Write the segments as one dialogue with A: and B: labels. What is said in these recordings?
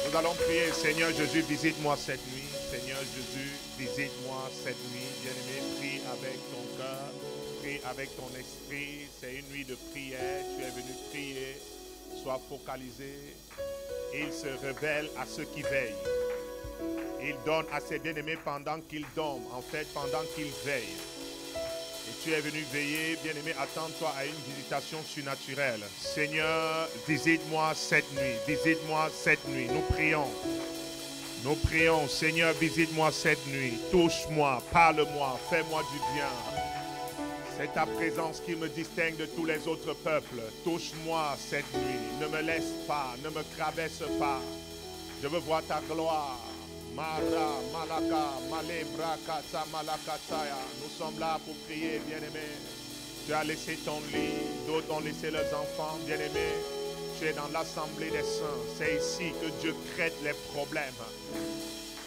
A: Nous allons prier, Seigneur Jésus, visite-moi cette nuit. Seigneur Jésus, visite-moi cette nuit. Bien-aimé, prie avec ton cœur, prie avec ton esprit. C'est une nuit de prière. Tu es venu prier. Sois focalisé. Il se révèle à ceux qui veillent. Il donne à ses bien-aimés pendant qu'ils dorment, en fait, pendant qu'ils veillent. Et tu es venu veiller, bien-aimé, attends-toi à une visitation surnaturelle. Seigneur, visite-moi cette nuit, visite-moi cette nuit. Nous prions, Seigneur, visite-moi cette nuit. Touche-moi, parle-moi, fais-moi du bien. C'est ta présence qui me distingue de tous les autres peuples. Touche-moi cette nuit, ne me laisse pas, ne me traverse pas. Je veux voir ta gloire. Mara, Malaka, Malebra, Kata, Malakataya. Nous sommes là pour prier, bien-aimé. Tu as laissé ton lit, d'autres ont laissé leurs enfants, bien-aimé. Tu es dans l'assemblée des saints. C'est ici que Dieu traite les problèmes.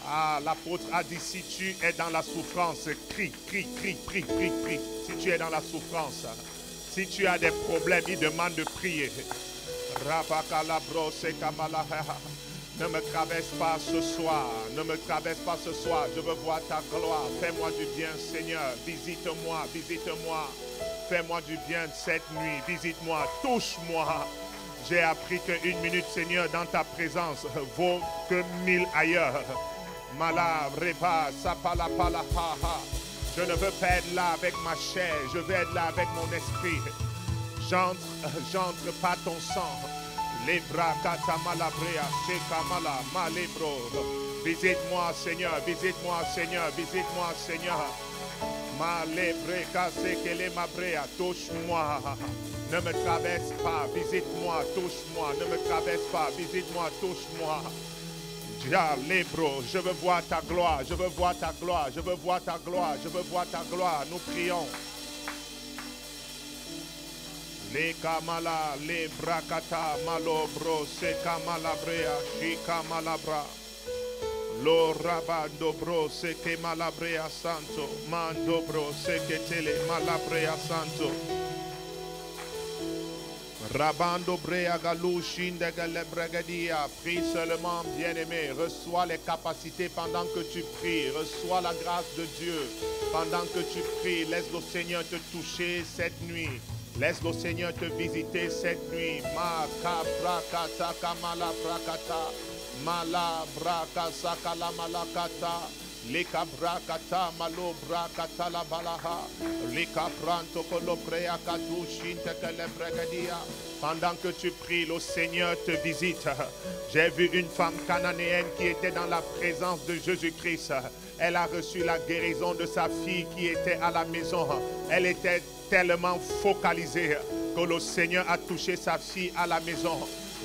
A: Ah, l'apôtre a dit, si tu es dans la souffrance, crie, crie, crie, crie, crie, crie. Si tu es dans la souffrance, si tu as des problèmes, il demande de prier. Rabakalabro, Sekamalaha. Ne me traverse pas ce soir, ne me traverse pas ce soir, je veux voir ta gloire, fais-moi du bien Seigneur, visite-moi, visite-moi, fais-moi du bien cette nuit, visite-moi, touche-moi. J'ai appris qu'une minute Seigneur dans ta présence vaut que 1000 ailleurs. Mala, Reba, Sapala, je ne veux pas être là avec ma chair, je veux être là avec mon esprit. J'entre pas ton sang. Les bras malabrea, Shekamala, malebro. Visite-moi, Seigneur, visite-moi, Seigneur, visite-moi, Seigneur. Malebreka, sekele mabrea, touche-moi. Ne me traverse pas, visite-moi, touche-moi. Ne me traverse pas, visite-moi, touche-moi. Dia lebro, je veux voir ta gloire, je veux voir ta gloire, je veux voir ta gloire, je veux voir ta gloire. Nous prions. Le kamala, le brakata, malobro, se kamalabrea, shika malabra. Lo rabando bro, se ke malabrea santo, mando bro, se ke tele malabrea santo. Rabando brea galou, shinde galebregadia. Prie seulement, bien-aimé, reçois les capacités pendant que tu pries, reçois la grâce de Dieu pendant que tu pries. Laisse le Seigneur te toucher cette nuit. Laisse le Seigneur te visiter cette nuit. Ma kabrakata kamala brakata. Mala brakasa kalamalakata. Leka brakata malo brakata la balaha. Leka pranto kolobrea katushin tekelebrekadia. Pendant que tu pries, le Seigneur te visite. J'ai vu une femme cananéenne qui était dans la présence de Jésus-Christ. Elle a reçu la guérison de sa fille qui était à la maison. Elle était tellement focalisée que le Seigneur a touché sa fille à la maison.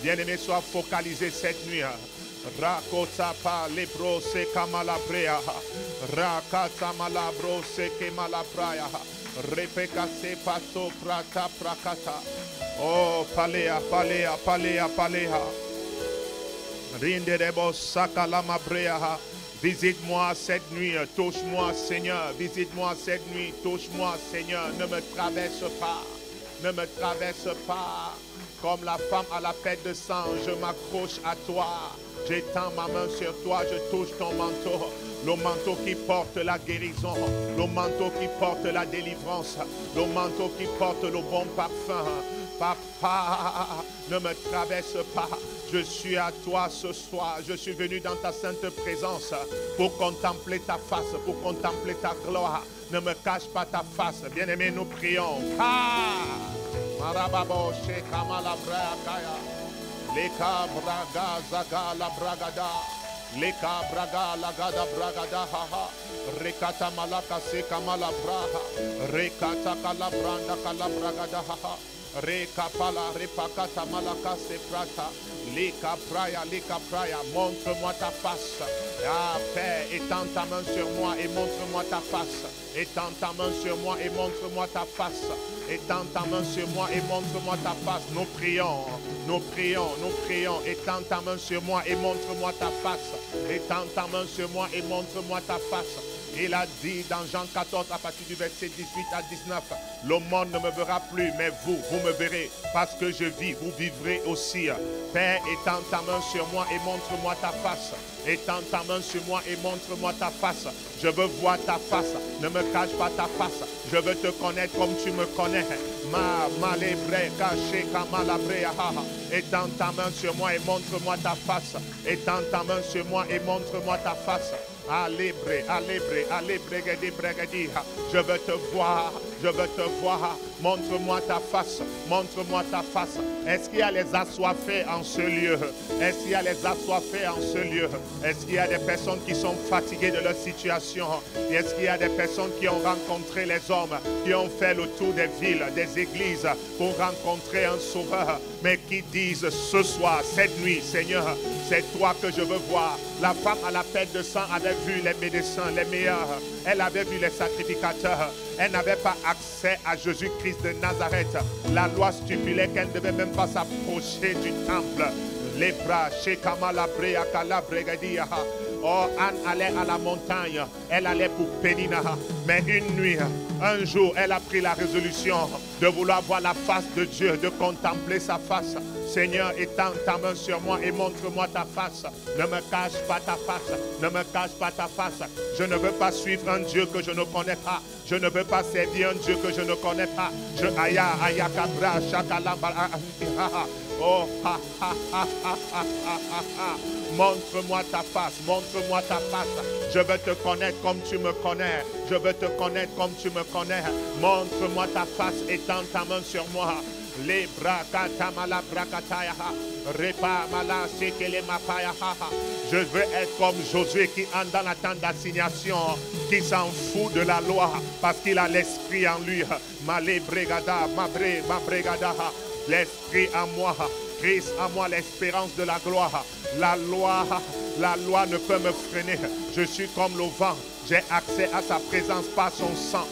A: Bien-aimé, sois focalisé cette nuit. Rakota pa lebro se kamalabrea. Rakata malabro se kemalabraya. Repeka se pato prata prakata. Oh, palea, palea, palea, palea. Rinderebo sakalamabrea. Visite-moi cette nuit, touche-moi Seigneur, visite-moi cette nuit, touche-moi Seigneur, ne me traverse pas, ne me traverse pas. Comme la femme à la fête de sang, je m'accroche à toi, j'étends ma main sur toi, je touche ton manteau. Le manteau qui porte la guérison, le manteau qui porte la délivrance, le manteau qui porte le bon parfum. Papa, ne me traverse pas. Je suis à toi ce soir. Je suis venu dans ta sainte présence pour contempler ta face, pour contempler ta gloire. Ne me cache pas ta face. Bien-aimé, nous prions. Marababo, Shekama la Brakaya. Leka Braga Zaga la Bragada. Leka Braga la Gada Bragada haha. Rekata Malaka Sekama la Braha. Rekata Kalabranda Kalabragada haha. Rekapala repakata malaka se prata. Leka praya, montre-moi ta face. Ah Père, étends ta main sur moi et montre-moi ta face. Étends ta main sur moi et montre-moi ta face. Étends ta main sur moi et montre-moi ta face. Nous prions, nous prions, nous prions. Étends ta main sur moi et montre-moi ta face. Étends ta main sur moi et montre-moi ta face. Il a dit dans Jean 14 à partir du verset 18 à 19, le monde ne me verra plus, mais vous me verrez. Parce que je vis, vous vivrez aussi. Père, étends ta main sur moi et montre-moi ta face. Étends ta main sur moi et montre-moi ta face. Je veux voir ta face. Ne me cache pas ta face. Je veux te connaître comme tu me connais. Étends ta main sur moi et montre-moi ta face. Étends ta main sur moi et montre-moi ta face. Je veux te voir, je veux te voir. Montre-moi ta face, montre-moi ta face. Est-ce qu'il y a les assoiffés en ce lieu? Est-ce qu'il y a les assoiffés en ce lieu? Est-ce qu'il y a des personnes qui sont fatiguées de leur situation? Est-ce qu'il y a des personnes qui ont rencontré les hommes, qui ont fait le tour des villes, des églises pour rencontrer un sauveur, mais qui disent ce soir, cette nuit, Seigneur, c'est toi que je veux voir. La femme à la perte de sang avait vu les médecins, les meilleurs. Elle avait vu les sacrificateurs. Elle n'avait pas accès à Jésus-Christ de Nazareth. La loi stipulait qu'elle ne devait même pas s'approcher du temple. Les bras, chez Kamalabrea, Kalabregadia. Oh, Anne allait à la montagne. Elle allait pour Pénina. Mais une nuit, un jour, elle a pris la résolution de vouloir voir la face de Dieu, de contempler sa face. Seigneur, étends ta main sur moi et montre-moi ta face. Ne me cache pas ta face. Ne me cache pas ta face. Je ne veux pas suivre un Dieu que je ne connais pas. Je ne veux pas servir un Dieu que je ne connais pas. Oh, montre-moi ta face, montre-moi ta face. Je veux te connaître comme tu me connais. Je veux te connaître comme tu me connais. Montre-moi ta face, étends ta main sur moi. Les brakata mala brakataya, repa mala sekele mapaya. Je veux être comme Josué qui entre dans la tente d'assignation, qui s'en fout de la loi parce qu'il a l'esprit en lui. Malé bregada, mabre, ma bregada. L'esprit en moi, Christ en moi, l'espérance de la gloire. La loi ne peut me freiner. Je suis comme le vent. J'ai accès à sa présence par son sang.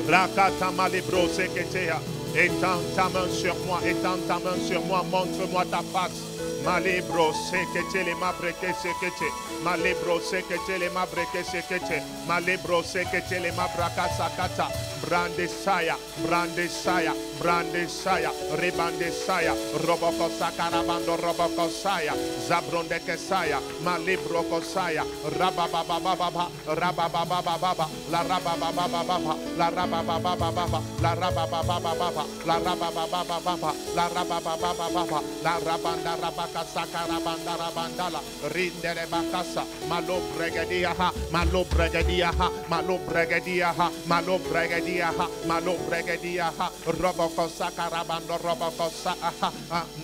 A: Rakata malebro seketea. Étends ta main sur moi, étends ta main sur moi, montre-moi ta face. Malebro sekete le mabreke sekete. Malebro sekete le mabreke sekete. Malebro sekete le mabraka sakata. Brandesaya, brandesaya, brandesaya, rebandesaya, robokosa karabando robokosaya, zabrondekesaya, malibrokosaya, rabababababa, rabababababa, la rabababababa, la rabababababa, la rabababababa, la rabababababa, la rabababababa, la rabanda rabakasa karabanda rabandala, rindere bakasa, malo bregadiaha, malo bregadiaha, malo bregadiaha, malo bregadiaha. Malo bregadiaha, robocosa carabando robocosa,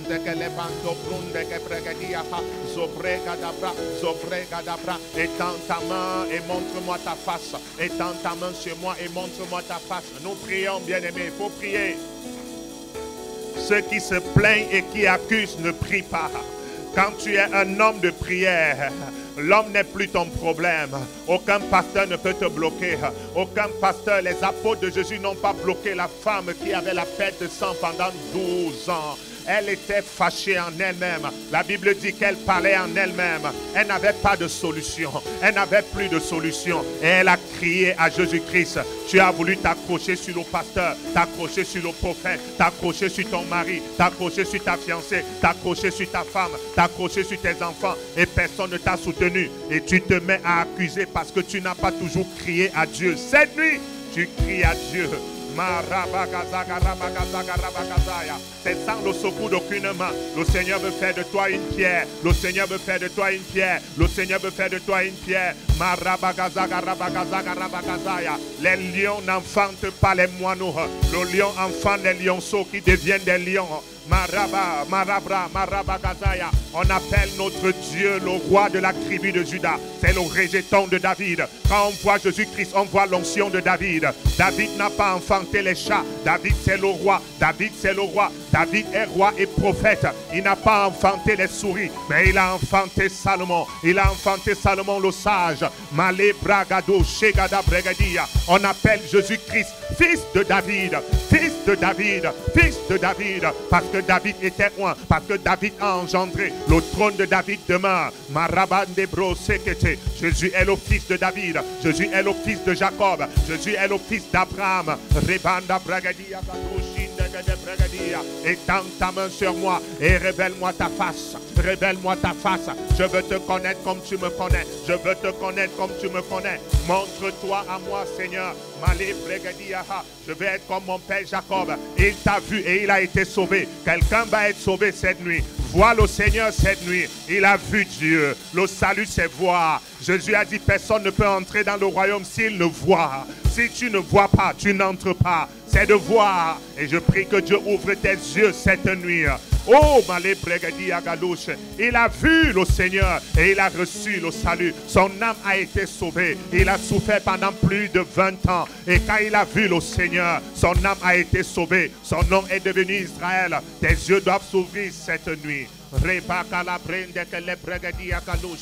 A: ndekelebando brunde que bregadiaha, zobrega dabra, étends ta main et montre-moi ta face, étends ta main sur moi et montre-moi ta face. Nous prions, bien-aimés, il faut prier. Ceux qui se plaignent et qui accusent ne prient pas. Quand tu es un homme de prière, l'homme n'est plus ton problème. Aucun pasteur ne peut te bloquer. Aucun pasteur, les apôtres de Jésus n'ont pas bloqué la femme qui avait la perte de sang pendant 12 ans. Elle était fâchée en elle-même. La Bible dit qu'elle parlait en elle-même. Elle n'avait pas de solution. Elle n'avait plus de solution. Et elle a crié à Jésus-Christ. Tu as voulu t'accrocher sur le pasteur, t'accrocher sur le prophète, t'accrocher sur ton mari, t'accrocher sur ta fiancée, t'accrocher sur ta femme, t'accrocher sur tes enfants. Et personne ne t'a soutenu. Et tu te mets à accuser parce que tu n'as pas toujours crié à Dieu. Cette nuit, tu cries à Dieu. C'est sans le secours d'aucune main. Le Seigneur veut faire de toi une pierre. Le Seigneur veut faire de toi une pierre. Le Seigneur veut faire de toi une pierre. Les lions n'enfantent pas les moineaux. Le lion enfante les lionceaux qui deviennent des lions. On appelle notre Dieu le roi de la tribu de Juda. C'est le rejeton de David. Quand on voit Jésus-Christ, on voit l'onction de David. David n'a pas enfanté les chats. David c'est le roi. David c'est le roi. David est roi et prophète. Il n'a pas enfanté les souris, mais il a enfanté Salomon. Il a enfanté Salomon le sage. Malé bragado shegada bregadia. On appelle Jésus-Christ fils de David, fils de David, fils de David, parce que David était loin, parce que David a engendré. Le trône de David demeure. Marabande bro sekete. Jésus est le fils de David. Jésus est le fils de Jacob. Jésus est le fils d'Abraham. Rebanda bragadia de bragadia. Étends ta main sur moi et révèle-moi ta face. Révèle-moi ta face. Je veux te connaître comme tu me connais. Je veux te connaître comme tu me connais. Montre-toi à moi, Seigneur. Malé bregadia. Je vais être comme mon père Jacob. Il t'a vu et il a été sauvé. Quelqu'un va être sauvé cette nuit. Vois le Seigneur cette nuit. Il a vu Dieu. Le salut, c'est voir. Jésus a dit, personne ne peut entrer dans le royaume s'il ne voit. Si tu ne vois pas, tu n'entres pas. C'est de voir. Et je prie que Dieu ouvre tes yeux cette nuit. Oh, Malé Bregadi Agalouche. Il a vu le Seigneur et il a reçu le salut. Son âme a été sauvée. Il a souffert pendant plus de 20 ans. Et quand il a vu le Seigneur, son âme a été sauvée. Son nom est devenu Israël. Tes yeux doivent s'ouvrir cette nuit. Rebaka la brende que les Bregadi Agalouche.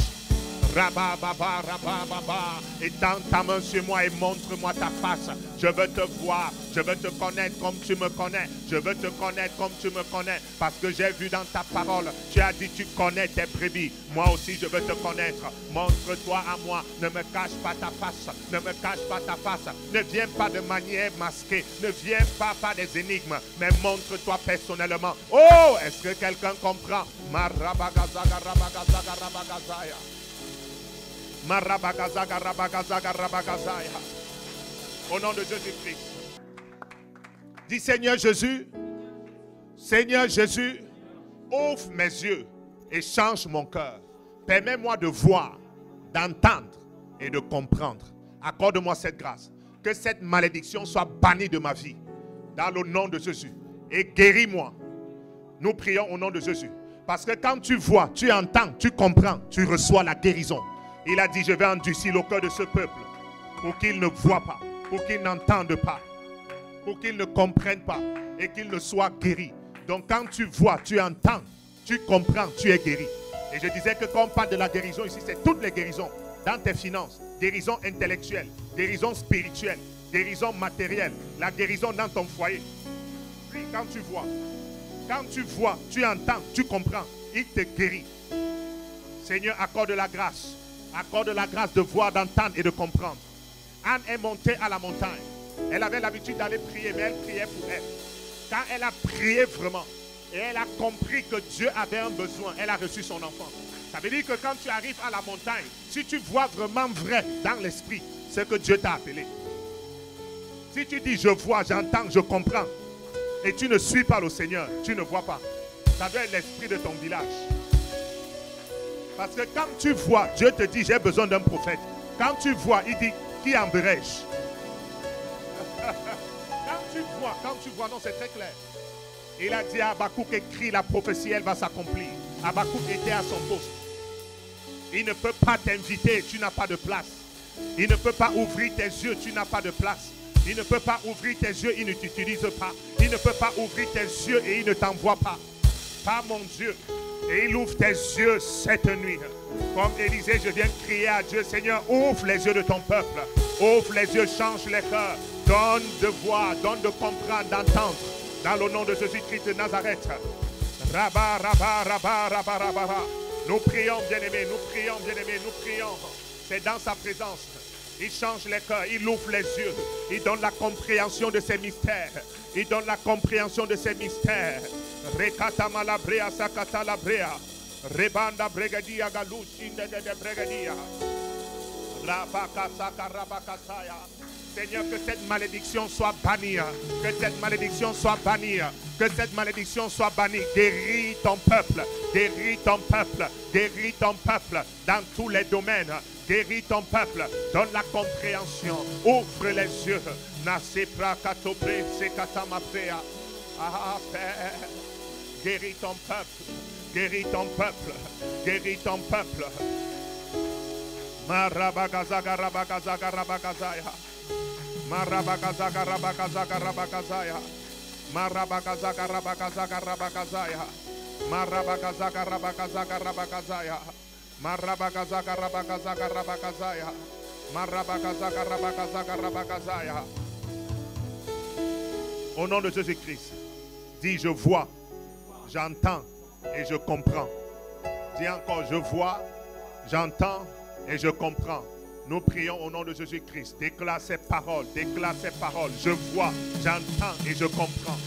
A: Rabababa, rabababa. Étends ta main sur moi et montre-moi ta face. Je veux te voir, je veux te connaître comme tu me connais. Je veux te connaître comme tu me connais. Parce que j'ai vu dans ta parole, tu as dit tu connais tes brebis. Moi aussi je veux te connaître. Montre-toi à moi, ne me cache pas ta face. Ne me cache pas ta face. Ne viens pas de manière masquée. Ne viens pas par des énigmes. Mais montre-toi personnellement. Oh, est-ce que quelqu'un comprend? Marabagazaga, rabagazaga, rabagazaya. Marabagazaga, rabagazaga, rabagazaya. Au nom de Jésus-Christ. Dis Seigneur Jésus, ouvre mes yeux et change mon cœur. Permets-moi de voir, d'entendre et de comprendre. Accorde-moi cette grâce. Que cette malédiction soit bannie de ma vie. Dans le nom de Jésus. Et guéris-moi. Nous prions au nom de Jésus. Parce que quand tu vois, tu entends, tu comprends, tu reçois la guérison. Il a dit, je vais endurcir le cœur de ce peuple pour qu'il ne voit pas, pour qu'il n'entende pas, pour qu'il ne comprenne pas et qu'il ne soit guéri. Donc quand tu vois, tu entends, tu comprends, tu es guéri. Et je disais que quand on parle de la guérison ici, c'est toutes les guérisons. Dans tes finances, guérison intellectuelle, guérison spirituelle, guérison matérielle, la guérison dans ton foyer. Puis quand tu vois, tu entends, tu comprends, il te guérit. Seigneur, accorde la grâce. Accorde la grâce de voir, d'entendre et de comprendre. Anne est montée à la montagne. Elle avait l'habitude d'aller prier, mais elle priait pour elle. Quand elle a prié vraiment, et elle a compris que Dieu avait un besoin, elle a reçu son enfant. Ça veut dire que quand tu arrives à la montagne, si tu vois vraiment vrai dans l'esprit, c'est que Dieu t'a appelé. Si tu dis je vois, j'entends, je comprends, et tu ne suis pas le Seigneur, tu ne vois pas. Ça doit être l'esprit de ton village. Parce que quand tu vois, Dieu te dit, j'ai besoin d'un prophète. Quand tu vois, il dit, qui enverrai-je? Quand tu vois, non, c'est très clair. Il a dit à Habakkuk, écrit la prophétie, elle va s'accomplir. Habakkuk était à son poste. Il ne peut pas t'inviter, tu n'as pas de place. Il ne peut pas ouvrir tes yeux, tu n'as pas de place. Il ne peut pas ouvrir tes yeux, il ne t'utilise pas. Il ne peut pas ouvrir tes yeux et il ne t'envoie pas. Pas mon Dieu. Et il ouvre tes yeux cette nuit. Comme Élisée, je viens crier à Dieu, Seigneur, ouvre les yeux de ton peuple. Ouvre les yeux, change les cœurs. Donne de voir, donne de comprendre, d'entendre. Dans le nom de Jésus-Christ de Nazareth. Rabba, rabba, rabba, rabba, rabba. Nous prions, bien-aimés, nous prions, bien-aimés, nous prions. C'est dans sa présence. Il change les cœurs, il ouvre les yeux. Il donne la compréhension de ses mystères. Il donne la compréhension de ses mystères. Rekata malabrea sakata labrea. Rebanda bregadia galushinde de bregadia. Rabaka saka rabakasaya. Seigneur, que cette malédiction soit bannie. Que cette malédiction soit bannie. Que cette malédiction soit bannie. Guéris ton peuple. Guéris ton peuple. Guéris ton peuple dans tous les domaines. Guéris ton peuple. Donne la compréhension. Ouvre les yeux. Nasepra katobre sekatamaprea. Ah, Père. Guéris ton peuple. Guéris ton peuple. Guéris ton peuple. Marabagazaga rabagazaga rabagazaya. Marabagazaga rabagazaga rabagazaya. Marabakazaka rabakazaka rabakazaya. Marabakazaka rabakazaka rabakazaya. Marabakazaka rabakazaka rabakazaya. Marabakazaka rabakazaka rabakazaya. Au nom de Jésus-Christ, dis je vois, j'entends et je comprends. Dis encore je vois, j'entends et je comprends. Nous prions au nom de Jésus-Christ. Déclare ces paroles, déclare ces paroles. Je vois, j'entends et je comprends.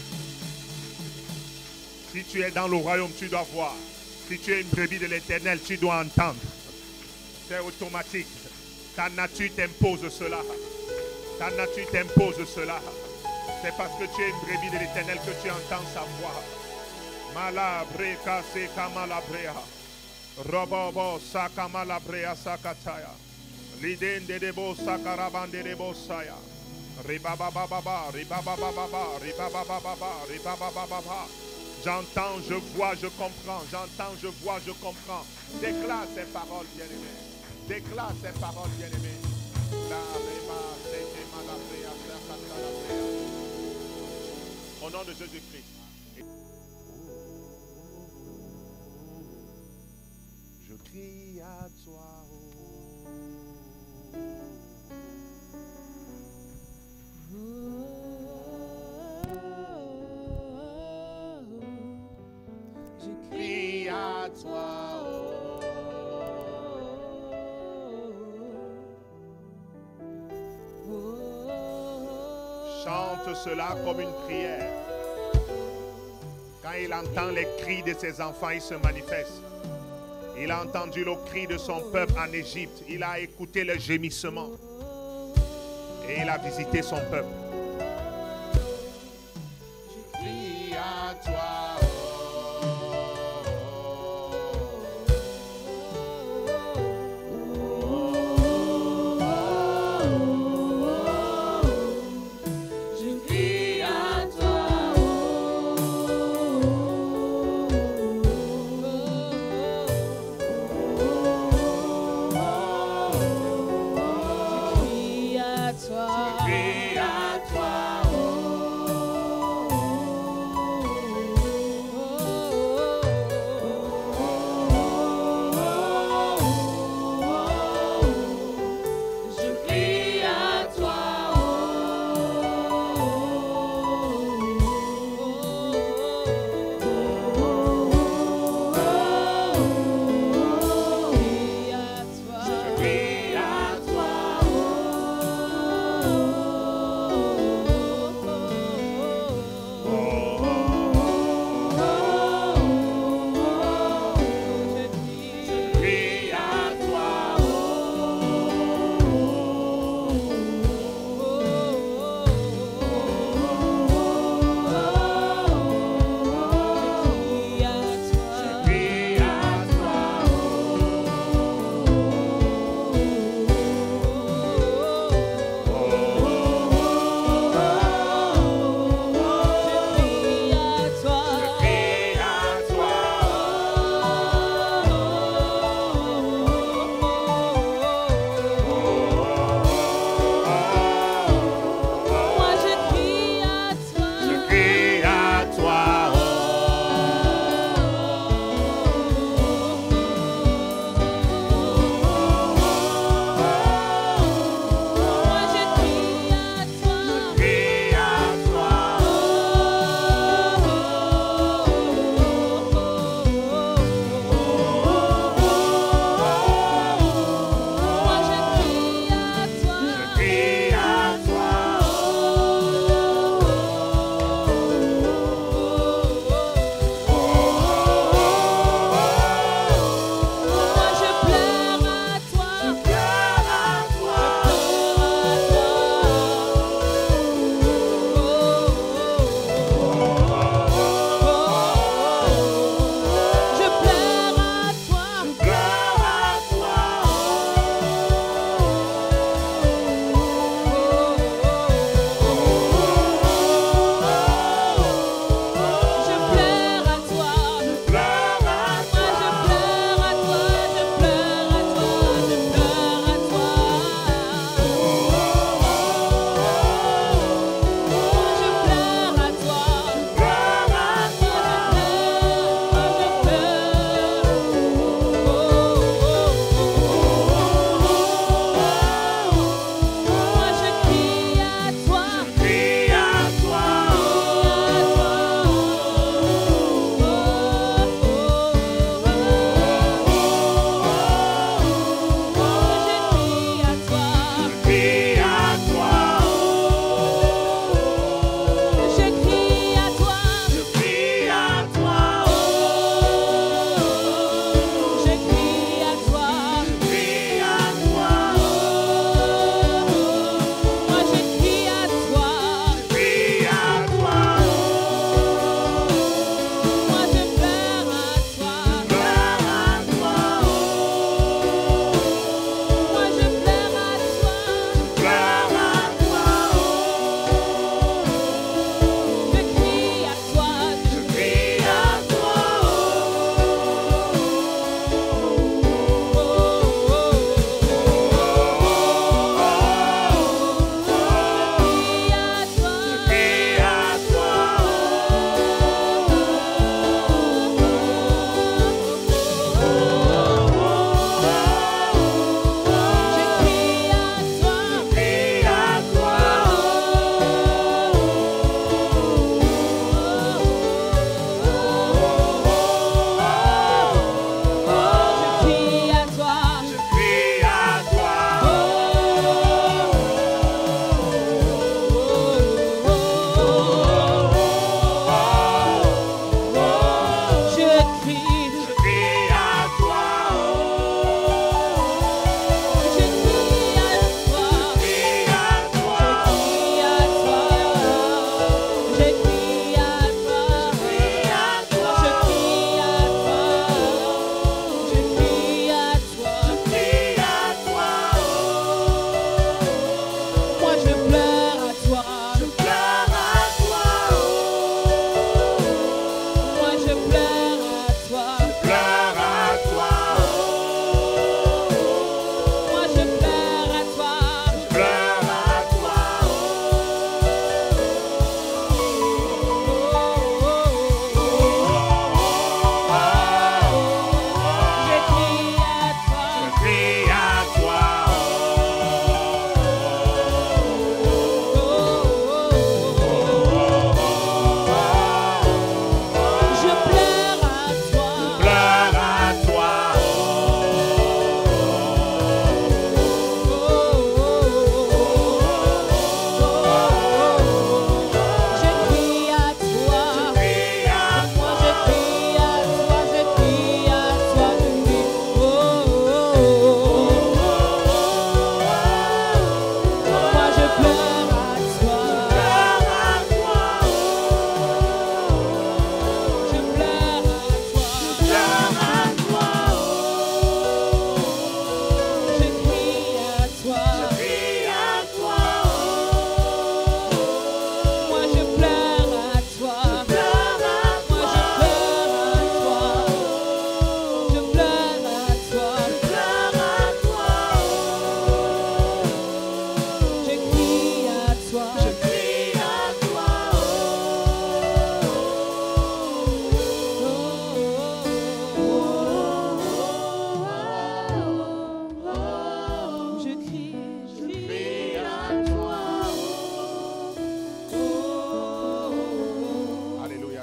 A: Si tu es dans le royaume, tu dois voir. Si tu es une brebis de l'Éternel, tu dois entendre. C'est automatique. Ta nature t'impose cela. Ta nature t'impose cela. C'est parce que tu es une brebis de l'Éternel que tu entends sa voix. Malabre kase kamalabrea. Robobo sakamalabrea sakataya. Lidende debo sakarabande debo saya. Ribabababa, ribabababa, ribabababa, ribabababa. J'entends, je vois, je comprends. J'entends, je vois, je comprends. Déclare ces paroles, bien-aimés. Déclare ces paroles, bien-aimés. Au nom de Jésus-Christ. Je crie à toi.
B: Je crie à toi.
A: Chante cela comme une prière. Quand il entend les cris de ses enfants, il se manifeste. Il a entendu le cri de son peuple en Égypte. Il a écouté le gémissement. Et il a visité son peuple.
B: Je crie à toi.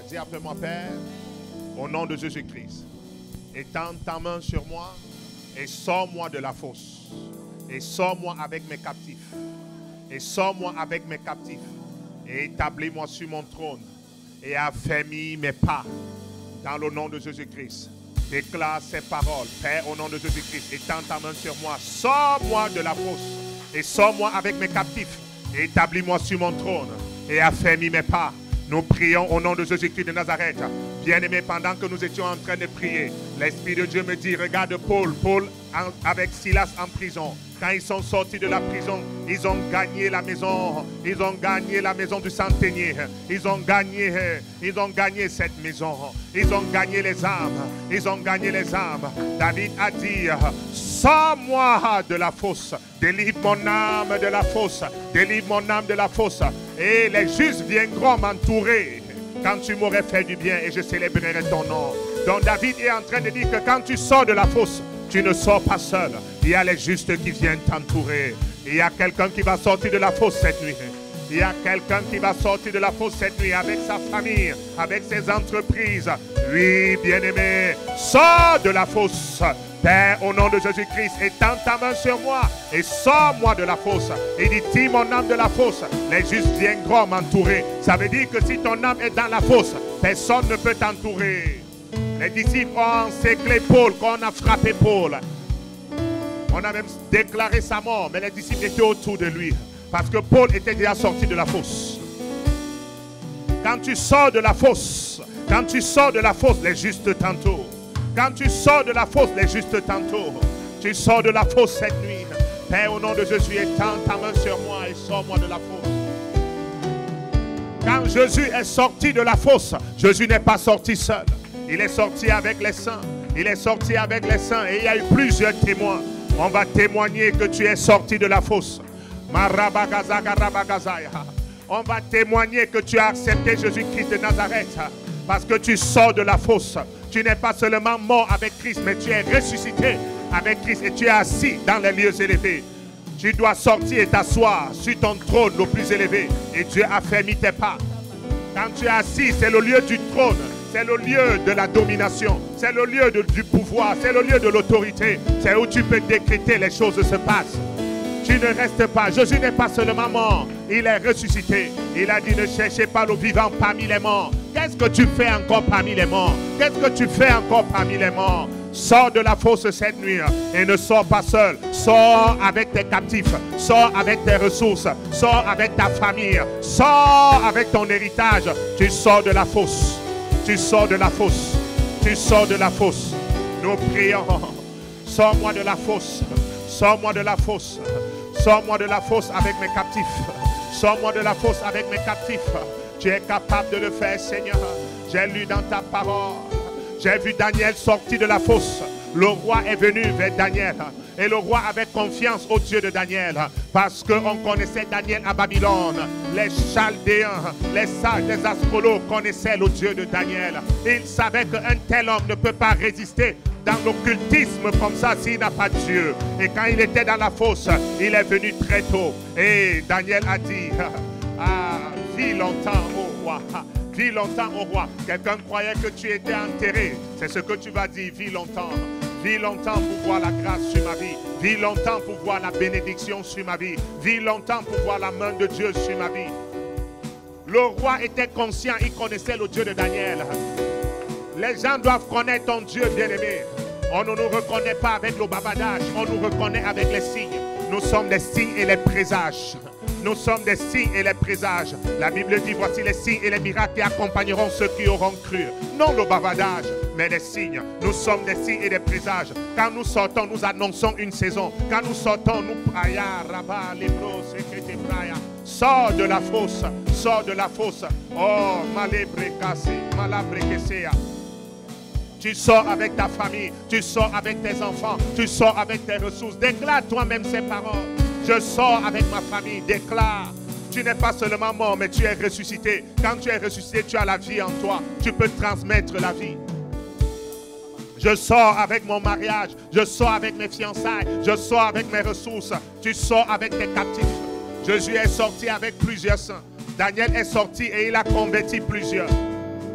A: Dis après moi, Père, au nom de Jésus-Christ, étends ta main sur moi et sors-moi de la fosse. Et sors-moi avec mes captifs. Et sors-moi avec mes captifs. Et établis-moi sur mon trône. Et affermis mes pas. Dans le nom de Jésus-Christ. Déclare ces paroles. Père, au nom de Jésus-Christ, étends ta main sur moi. Sors-moi de la fosse. Et sors-moi avec mes captifs. Et établis-moi sur mon trône. Et affermis mes pas. Nous prions au nom de Jésus-Christ de Nazareth. Bien-aimés, pendant que nous étions en train de prier, l'Esprit de Dieu me dit, regarde Paul avec Silas en prison. Quand ils sont sortis de la prison, ils ont gagné la maison. Ils ont gagné la maison du centenier. Ils ont gagné cette maison. Ils ont gagné les âmes. Ils ont gagné les âmes. David a dit, sors-moi de la fosse. Délivre mon âme de la fosse. Délivre mon âme de la fosse. Et les justes viendront m'entourer quand tu m'aurais fait du bien et je célébrerai ton nom. Donc David est en train de dire que quand tu sors de la fosse, tu ne sors pas seul. Il y a les justes qui viennent t'entourer. Il y a quelqu'un qui va sortir de la fosse cette nuit. Il y a quelqu'un qui va sortir de la fosse cette nuit avec sa famille, avec ses entreprises. Oui, bien-aimé, sors de la fosse. Père, au nom de Jésus-Christ, étends ta main sur moi et sors-moi de la fosse. Il dit, tire mon âme de la fosse. Les justes viendront m'entourer. Ça veut dire que si ton âme est dans la fosse, personne ne peut t'entourer. Les disciples ont encerclé Paul quand on a frappé Paul. On a même déclaré sa mort, mais les disciples étaient autour de lui. Parce que Paul était déjà sorti de la fosse. Quand tu sors de la fosse, les justes t'entourent. Quand tu sors de la fosse, les justes t'entourent. Tu sors de la fosse cette nuit. Père, au nom de Jésus, étends ta main sur moi et sors-moi de la fosse. Quand Jésus est sorti de la fosse, Jésus n'est pas sorti seul. Il est sorti avec les saints. Il est sorti avec les saints. Et il y a eu plusieurs témoins. On va témoigner que tu es sorti de la fosse. On va témoigner que tu as accepté Jésus-Christ de Nazareth. Parce que tu sors de la fosse. Tu n'es pas seulement mort avec Christ, mais tu es ressuscité avec Christ. Et tu es assis dans les lieux élevés. Tu dois sortir et t'asseoir sur ton trône le plus élevé. Et Dieu a fermé tes pas. Quand tu es assis, c'est le lieu du trône. C'est le lieu de la domination. C'est le lieu du pouvoir. C'est le lieu de l'autorité. C'est où tu peux décréter les choses se passent. Tu ne restes pas. Jésus n'est pas seulement mort. Il est ressuscité. Il a dit ne cherchez pas le vivant parmi les morts. Qu'est-ce que tu fais encore parmi les morts? Qu'est-ce que tu fais encore parmi les morts? Sors de la fosse cette nuit et ne sors pas seul. Sors avec tes captifs. Sors avec tes ressources. Sors avec ta famille. Sors avec ton héritage. Tu sors de la fosse. Tu sors de la fosse. Tu sors de la fosse. Nous prions. Sors-moi de la fosse. Sors-moi de la fosse. Sors-moi de la fosse avec mes captifs. Sors-moi de la fosse avec mes captifs. Tu es capable de le faire, Seigneur. J'ai lu dans ta parole. J'ai vu Daniel sorti de la fosse. Le roi est venu vers Daniel. Et le roi avait confiance au Dieu de Daniel. Parce qu'on connaissait Daniel à Babylone. Les Chaldéens, les sages, les astrologues connaissaient le Dieu de Daniel. Ils savaient qu'un tel homme ne peut pas résister dans l'occultisme comme ça s'il n'a pas Dieu. Et quand il était dans la fosse, il est venu très tôt. Et Daniel a dit, vis longtemps au roi. Vis longtemps au roi. Quelqu'un croyait que tu étais enterré. C'est ce que tu vas dire, vis longtemps. Vis longtemps pour voir la grâce sur ma vie. Vis longtemps pour voir la bénédiction sur ma vie. Vis longtemps pour voir la main de Dieu sur ma vie. Le roi était conscient, il connaissait le Dieu de Daniel. Les gens doivent connaître ton Dieu bien-aimé. On ne nous reconnaît pas avec le bavardage, on nous reconnaît avec les signes. Nous sommes des signes et les présages. Nous sommes des signes et les présages. La Bible dit, voici les signes et les miracles qui accompagneront ceux qui auront cru. Non le bavardage, mais les signes. Nous sommes des signes et des présages. Quand nous sortons, nous annonçons une saison. Quand nous sortons, nous prions. Sors de la fosse. Sors de la fosse. Oh, malabrekesea. Tu sors avec ta famille, tu sors avec tes enfants, tu sors avec tes ressources. Déclare toi-même ces paroles. Je sors avec ma famille, déclare. Tu n'es pas seulement mort, mais tu es ressuscité. Quand tu es ressuscité, tu as la vie en toi. Tu peux transmettre la vie. Je sors avec mon mariage, je sors avec mes fiançailles, je sors avec mes ressources. Tu sors avec tes captifs. Jésus est sorti avec plusieurs saints. Daniel est sorti et il a converti plusieurs.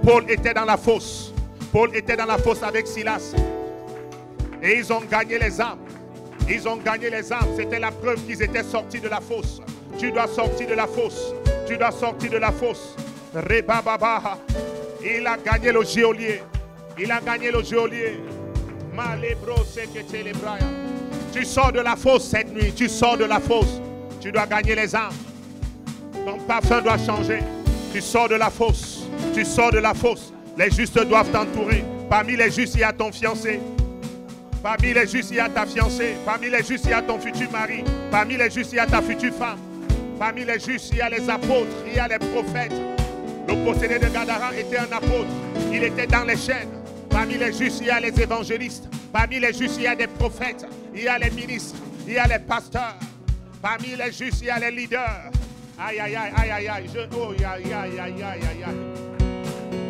A: Paul était dans la fosse. Paul était dans la fosse avec Silas. Et ils ont gagné les âmes. Ils ont gagné les âmes. C'était la preuve qu'ils étaient sortis de la fosse. Tu dois sortir de la fosse. Tu dois sortir de la fosse. Rebababa. Il a gagné le geôlier. Il a gagné le geôlier. Tu sors de la fosse cette nuit. Tu sors de la fosse. Tu dois gagner les âmes. Ton parfum doit changer. Tu sors de la fosse. Tu sors de la fosse. Les justes doivent t'entourer. Parmi les justes, il y a ton fiancé. Parmi les justes, il y a ta fiancée. Parmi les justes, il y a ton futur mari. Parmi les justes, il y a ta future femme. Parmi les justes, il y a les apôtres. Il y a les prophètes. Le possédé de Gadara était un apôtre. Il était dans les chaînes. Parmi les justes, il y a les évangélistes. Parmi les justes, il y a des prophètes. Il y a les ministres. Il y a les pasteurs. Parmi les justes, il y a les leaders. Aïe, aïe, aïe, aïe, aïe, aïe.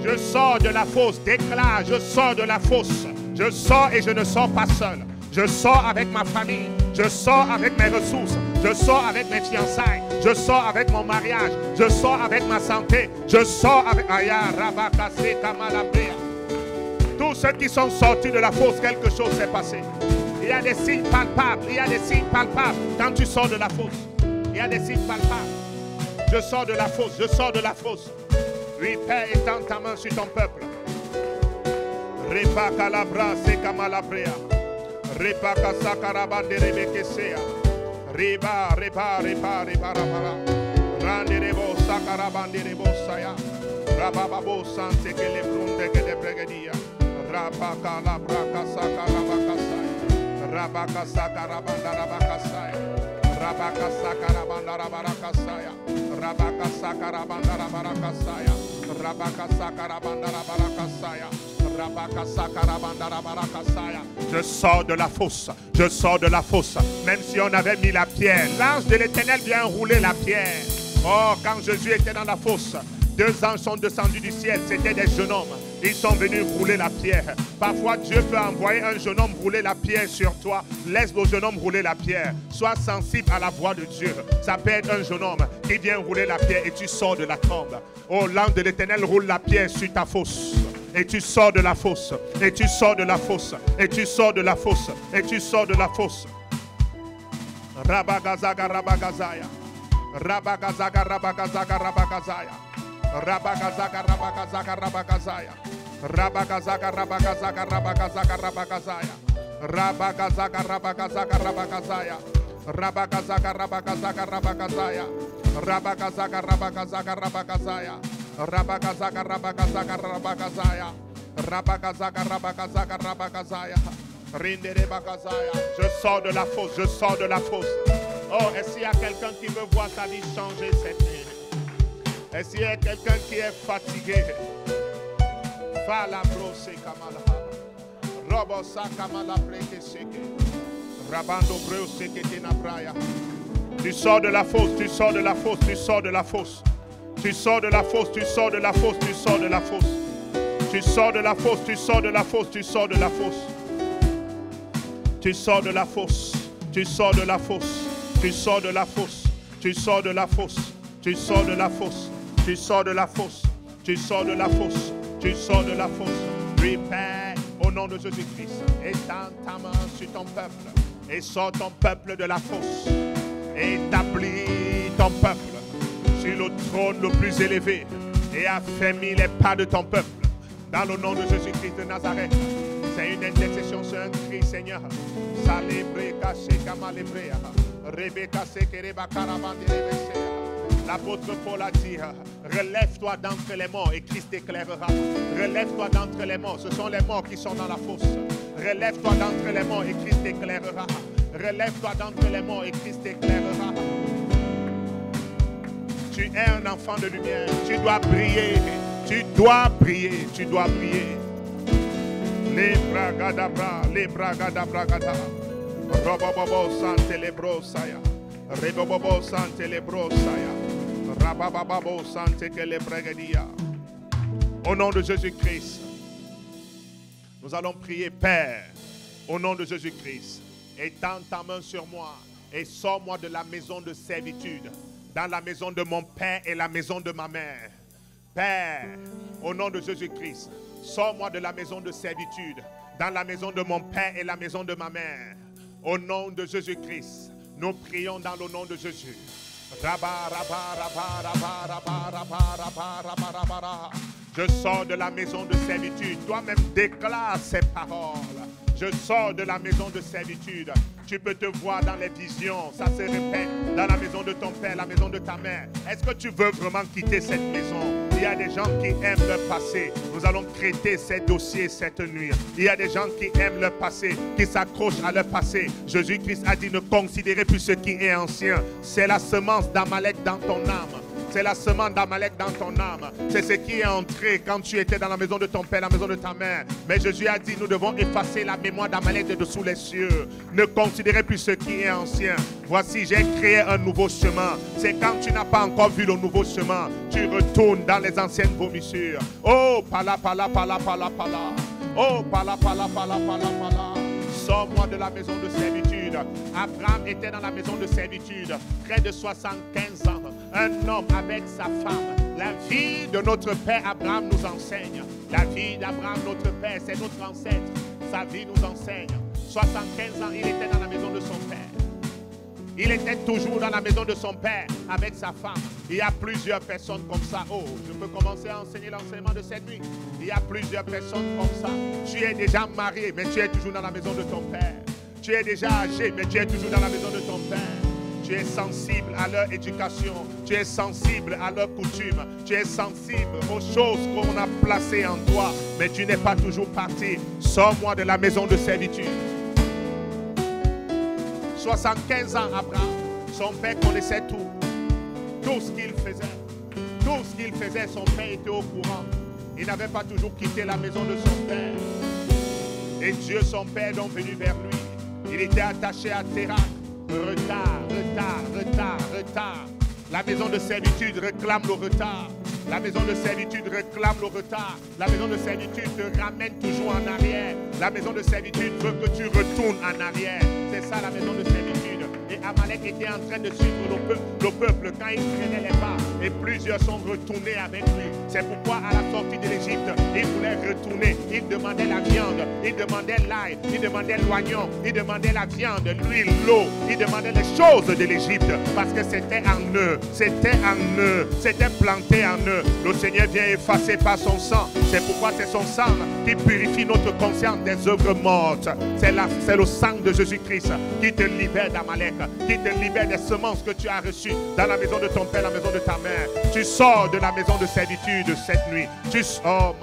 A: Je sors de la fosse. Déclare, je sors de la fosse. Je sors et je ne sors pas seul. Je sors avec ma famille. Je sors avec mes ressources. Je sors avec mes fiançailles. Je sors avec mon mariage. Je sors avec ma santé. Je sors avec... Tous ceux qui sont sortis de la fosse, quelque chose s'est passé. Il y a des signes palpables. Il y a des signes palpables quand tu sors de la fosse. Il y a des signes palpables. Je sors de la fosse. Je sors de la fosse. Oui, Père, étends ta main sur ton peuple. Repa calabra se camalabrea. Repa casacarabande rebekesea. Reba, reba, reba, reba, reba. Rande rebo sacarabande rebo saya. Rabababo sante que le brunde que de bregadia. Rapa calabra casacarabacasaya. Rabaka sacarabanda rabacasaya. Rabaka sacarabanda rabaracasaya. Rabaka sacarabanda rabaracasaya. Rabaka sacarabanda rabaracasaya. Je sors de la fosse. Je sors de la fosse. Même si on avait mis la pierre, l'ange de l'Éternel vient rouler la pierre. Oh, quand Jésus était dans la fosse, 2 anges sont descendus du ciel. C'était des jeunes hommes. Ils sont venus rouler la pierre. Parfois, Dieu peut envoyer un jeune homme rouler la pierre sur toi. Laisse le jeune homme rouler la pierre. Sois sensible à la voix de Dieu. Ça peut être un jeune homme qui vient rouler la pierre et tu sors de la tombe. Oh, l'ange de l'Éternel roule la pierre sur ta fosse. Et tu sors de la fosse. Et tu sors de la fosse. Et tu sors de la fosse. Et tu sors de la fosse. Rabagazaga rabagazaya. Rabagazaga rabagazaga rabagazaya. Rabagazaga rabagazaga rabagazaya. Rabagazaga rabagazaga rabagazaga rabagazaya. Rabagazaga rabagazaga rabagazaya. Rabagazaga rabagazaga rabagazaya. Rabagazaga rabagazaga rabagazaya. Rabagazaga rabagazaga rabagazaya. Rabagazaga rabagazaga rabagazaya. Rindere bagazaya. Je sors de la fosse, je sors de la fosse. Oh, est-ce qu'il y a quelqu'un qui veut voir sa vie changer cette nuit? Est-ce qu'il y a quelqu'un qui est fatigué? Fala brose kamala. Robosa kamala preke seke. Rabando breo seke tina praya. Tu sors de la fosse, tu sors de la fosse, tu sors de la fosse. Tu sors de la fosse, tu sors de la fosse, tu sors de la fosse. Tu sors de la fosse, tu sors de la fosse, tu sors de la fosse. Tu sors de la fosse, tu sors de la fosse, tu sors de la fosse, tu sors de la fosse, tu sors de la fosse, tu sors de la fosse, tu sors de la fosse, tu sors de la fosse. Oui, Père, au nom de Jésus-Christ, étends ta main sur ton peuple et sors ton peuple de la fosse. Établis ton peuple sur le trône le plus élevé et affermis les pas de ton peuple. Dans le nom de Jésus-Christ de Nazareth, c'est une intercession, c'est un cri, Seigneur. L'apôtre Paul a dit, relève-toi d'entre les morts et Christ t'éclairera. Relève-toi d'entre les morts, ce sont les morts qui sont dans la fosse. Relève-toi d'entre les morts et Christ t'éclairera. Relève-toi d'entre les morts et Christ t'éclairera. Tu es un enfant de lumière, tu dois briller, tu dois briller, tu dois briller. Les bragadabra, les bragadabragada. Robobobo sante les brosaya. Rebobobo sante les brosaya. Rabababo sante que les bragadia. Au nom de Jésus-Christ, nous allons prier, Père, au nom de Jésus-Christ. Étends ta main sur moi et sors-moi de la maison de servitude, dans la maison de mon père et la maison de ma mère. Père, Au nom de Jésus-Christ, sors-moi de la maison de servitude, dans la maison de mon père et la maison de ma mère. Au nom de Jésus-Christ, nous prions dans le nom de Jésus. Je sors de la maison de servitude. Toi-même déclare ces paroles. Je sors de la maison de servitude. Tu peux te voir dans les visions. Ça se répète dans la maison de ton père, la maison de ta mère. Est-ce que tu veux vraiment quitter cette maison? Il y a des gens qui aiment le passé. Nous allons traiter ces dossiers cette nuit. Il y a des gens qui aiment le passé, qui s'accrochent à leur passé. Jésus-Christ a dit ne considérez plus ce qui est ancien. C'est la semence d'Amalek dans ton âme. C'est la semence d'Amalek dans ton âme. C'est ce qui est entré quand tu étais dans la maison de ton père, la maison de ta mère. Mais Jésus a dit, nous devons effacer la mémoire d'Amalek de dessous les cieux. Ne considérez plus ce qui est ancien. Voici, j'ai créé un nouveau chemin. C'est quand tu n'as pas encore vu le nouveau chemin, tu retournes dans les anciennes vomissures. Oh, pala, pala, pala, pala, pala. Oh, pala, pala, pala, pala, pala. Sors-moi de la maison de servitude. Abraham était dans la maison de servitude, près de 75 ans. Un homme avec sa femme. La vie de notre père Abraham nous enseigne. La vie d'Abraham, notre père, c'est notre ancêtre. Sa vie nous enseigne. 75 ans, il était dans la maison de son père. Il était toujours dans la maison de son père avec sa femme. Il y a plusieurs personnes comme ça. Oh, je peux commencer à enseigner l'enseignement de cette nuit. Il y a plusieurs personnes comme ça. Tu es déjà marié, mais tu es toujours dans la maison de ton père. Tu es déjà âgé, mais tu es toujours dans la maison de ton père. Tu es sensible à leur éducation. Tu es sensible à leurs coutumes. Tu es sensible aux choses qu'on a placées en toi. Mais tu n'es pas toujours parti. Sors-moi de la maison de servitude. 75 ans, Abraham, son père connaissait tout. Tout ce qu'il faisait. Tout ce qu'il faisait, son père était au courant. Il n'avait pas toujours quitté la maison de son père. Et Dieu, son père, est donc venu vers lui. Il était attaché à Térak. Retard, retard, retard, retard. La maison de servitude réclame le retard. La maison de servitude réclame le retard. La maison de servitude te ramène toujours en arrière. La maison de servitude veut que tu retournes en arrière. C'est ça la maison de servitude. Et Amalek était en train de suivre le peuple quand il traînait les pas. Et plusieurs sont retournés avec lui. C'est pourquoi à la sortie de l'Égypte, il voulait retourner. Il demandait la viande, il demandait l'ail, il demandait l'oignon, il demandait la viande, l'huile, l'eau. Il demandait les choses de l'Égypte parce que c'était en eux. C'était en eux. C'était planté en eux. Le Seigneur vient effacer par son sang. C'est pourquoi c'est son sang qui purifie notre conscience des œuvres mortes. C'est le sang de Jésus-Christ qui te libère d'Amalek, qui te libère des semences que tu as reçues dans la maison de ton père, la maison de ta mère. Tu sors de la maison de servitude cette nuit. Tu sors,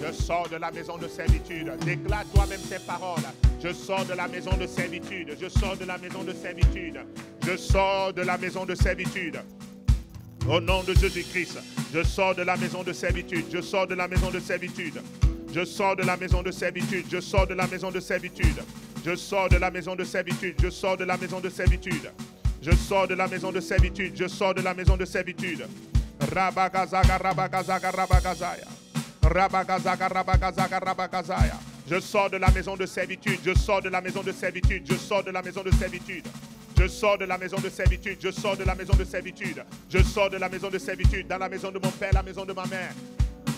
A: je sors de la maison de servitude. Déclare toi-même ces paroles. Je sors de la maison de servitude. Je sors de la maison de servitude. Je sors de la maison de servitude. Au nom de Jésus-Christ, je sors de la maison de servitude. Je sors de la maison de servitude. Je sors de la maison de servitude. Je sors de la maison de servitude. Je sors de la maison de servitude. Je sors de la maison de servitude. Je sors de la maison de servitude. Je sors de la maison de servitude. Rabagazaga, rabagazaga, rabagazaya. Rabagazaga, rabagazaga, rabagazaya. Je sors de la maison de servitude. Je sors de la maison de servitude. Je sors de la maison de servitude. Je sors de la maison de servitude. Je sors de la maison de servitude. Je sors de la maison de servitude. Dans la maison de mon père, la maison de ma mère.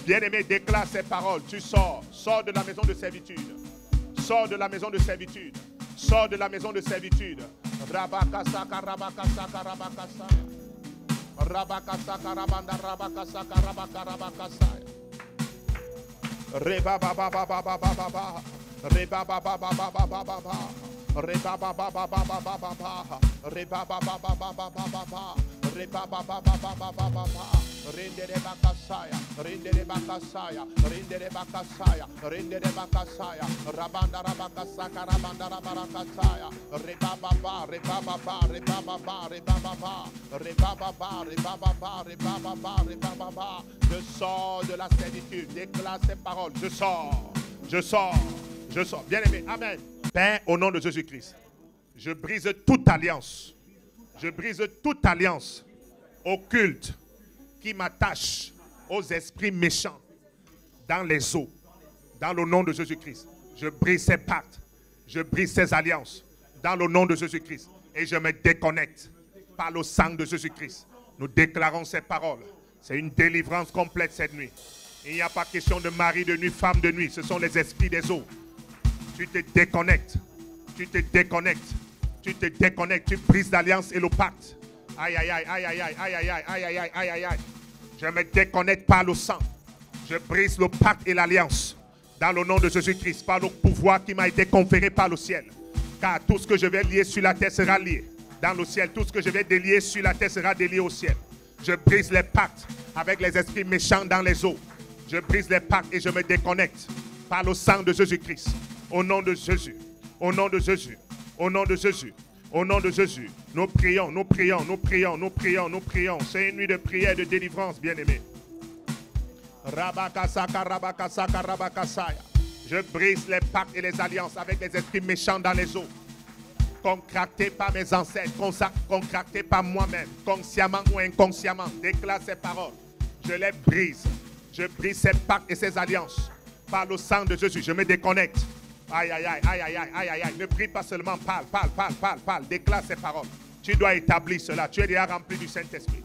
A: Bien-aimé, déclare ces paroles. Tu sors. Sors de la maison de servitude. Sors de la maison de servitude. Sors de la maison de servitude. Rabakasaka, rabakasaka, rabakasaya. Rabakasaka, rabanda, rabakasaka, rabakarabakasaya. Reba baba baba baba baba. Reba baba baba baba baba. Reba baba baba baba baba. Reba baba baba baba baba. Reba baba baba baba baba. Rendere bakasaya, rendere bakasaya, rendere bakasaya, rendere bakasaya. Rabanda rabakasaka, rabanda rabarakasaya. Reba baba, reba baba, reba baba, reba baba. Reba baba, reba baba, reba baba, reba baba. Je sors de la servitude. Déclare ces paroles. Je sors, je sors, je sors. Bien-aimé, amen. Père, au nom de Jésus-Christ, je brise toute alliance. Je brise toute alliance occulte qui m'attache aux esprits méchants dans les eaux. Dans le nom de Jésus-Christ, je brise ces pactes. Je brise ces alliances. Dans le nom de Jésus-Christ. Et je me déconnecte par le sang de Jésus-Christ. Nous déclarons ces paroles. C'est une délivrance complète cette nuit. Il n'y a pas question de mari de nuit, femme de nuit. Ce sont les esprits des eaux. Tu te déconnectes. Tu te déconnectes. Tu te déconnectes. Tu brises l'alliance et le pacte. Aïe, aïe, aïe, aïe, aïe, aïe, aïe, aïe, aïe, aïe, aïe, aïe, aïe. Je me déconnecte par le sang. Je brise le pacte et l'alliance. Dans le nom de Jésus-Christ, par le pouvoir qui m'a été conféré par le ciel. Car tout ce que je vais lier sur la terre sera lié dans le ciel. Tout ce que je vais délier sur la terre sera délié au ciel. Je brise les pactes avec les esprits méchants dans les eaux. Je brise les pactes et je me déconnecte par le sang de Jésus-Christ. Au nom de Jésus. Au nom de Jésus. Au nom de Jésus. Au nom de Jésus. Nous prions, nous prions, nous prions, nous prions, nous prions. C'est une nuit de prière et de délivrance, bien-aimés. Rabakasaka, rabakasaka, rabakasaya. Je brise les pactes et les alliances avec les esprits méchants dans les eaux. Contractés par mes ancêtres, contractés par moi-même, consciemment ou inconsciemment. Déclare ces paroles. Je les brise. Je brise ces pactes et ces alliances. Par le sang de Jésus, je me déconnecte. Aïe, aïe, aïe, aïe, aïe, aïe, aïe, aïe. Ne prie pas seulement, parle, parle, parle, parle, parle. Déclare ces paroles. Tu dois établir cela. Tu es déjà rempli du Saint-Esprit.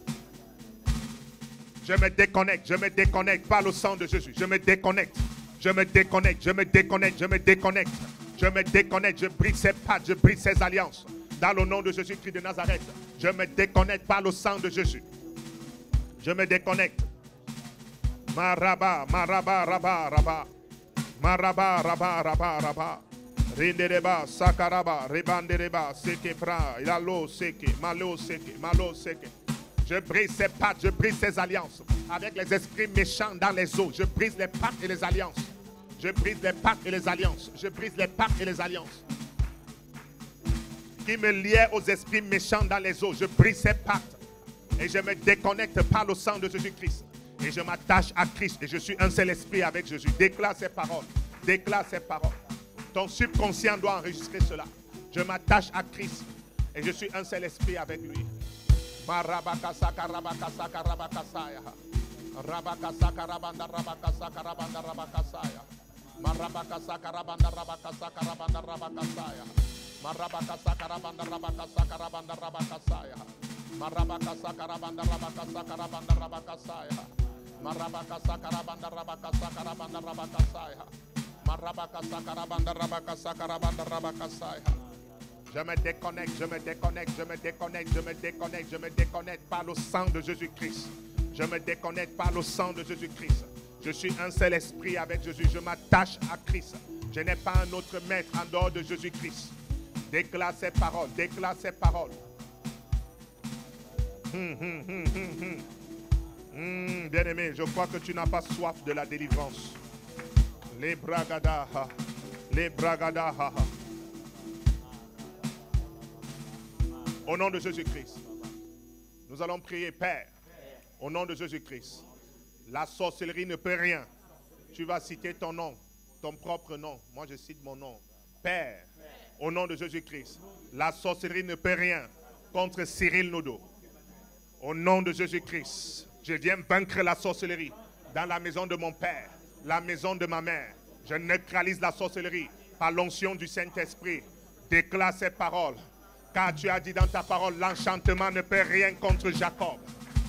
A: Je me déconnecte par le sang de Jésus. Je me déconnecte, je me déconnecte, je me déconnecte, je me déconnecte. Je me déconnecte, je brise ces pactes, je brise ces alliances. Dans le nom de Jésus-Christ de Nazareth, je me déconnecte par le sang de Jésus. Je me déconnecte. Maraba, maraba, raba, raba. Maraba, raba, raba, raba. Rindereba, sakaraba, rebandereba, seke bra, ilalo seke, malo seke, malo seke. Je brise ces pactes, je brise ces alliances avec les esprits méchants dans les eaux. Je brise les pactes et les alliances. Je brise les pactes et les alliances. Je brise les pactes et les alliances qui me liaient aux esprits méchants dans les eaux. Je brise ces pactes et je me déconnecte par le sang de Jésus-Christ. Et je m'attache à Christ et je suis un seul esprit avec Jésus. Déclare ces paroles. Déclare ces paroles. Ton subconscient doit enregistrer cela. Je m'attache à Christ et je suis un seul esprit avec lui. Marabakasaka rabakasaka rabakasaya. Rabakasaka rabanda rabakasaka rabanda rabakasaya. Marabakasaka rabanda rabakasaka rabanda rabakasaya. Marabakasaka rabanda rabakasaka rabanda rabakasaya. Marabakasaka rabanda rabakasaka rabanda rabakasaya. Marabakasaka rabanda rabakasaka rabanda rabakasaya. Marabakasaka rabanda rabakasaka rabanda rabakasaya. Je me déconnecte, je me déconnecte, je me déconnecte, je me déconnecte, je me déconnecte par le sang de Jésus-Christ. Je me déconnecte par le sang de Jésus-Christ. Je suis un seul esprit avec Jésus. Je m'attache à Christ. Je n'ai pas un autre maître en dehors de Jésus-Christ. Déclare ces paroles, déclare ces paroles. Bien-aimé, je crois que tu n'as pas soif de la délivrance. Les bragadaha, les bragadaha. Au nom de Jésus-Christ, nous allons prier, Père, au nom de Jésus-Christ. La sorcellerie ne peut rien. Tu vas citer ton nom, ton propre nom. Moi, je cite mon nom. Père, au nom de Jésus-Christ, la sorcellerie ne peut rien contre Cyril Nodo. Au nom de Jésus-Christ, je viens vaincre la sorcellerie dans la maison de mon père, la maison de ma mère. Je neutralise la sorcellerie par l'onction du Saint-Esprit. Déclare ces paroles. Car tu as dit dans ta parole, l'enchantement ne peut rien contre Jacob.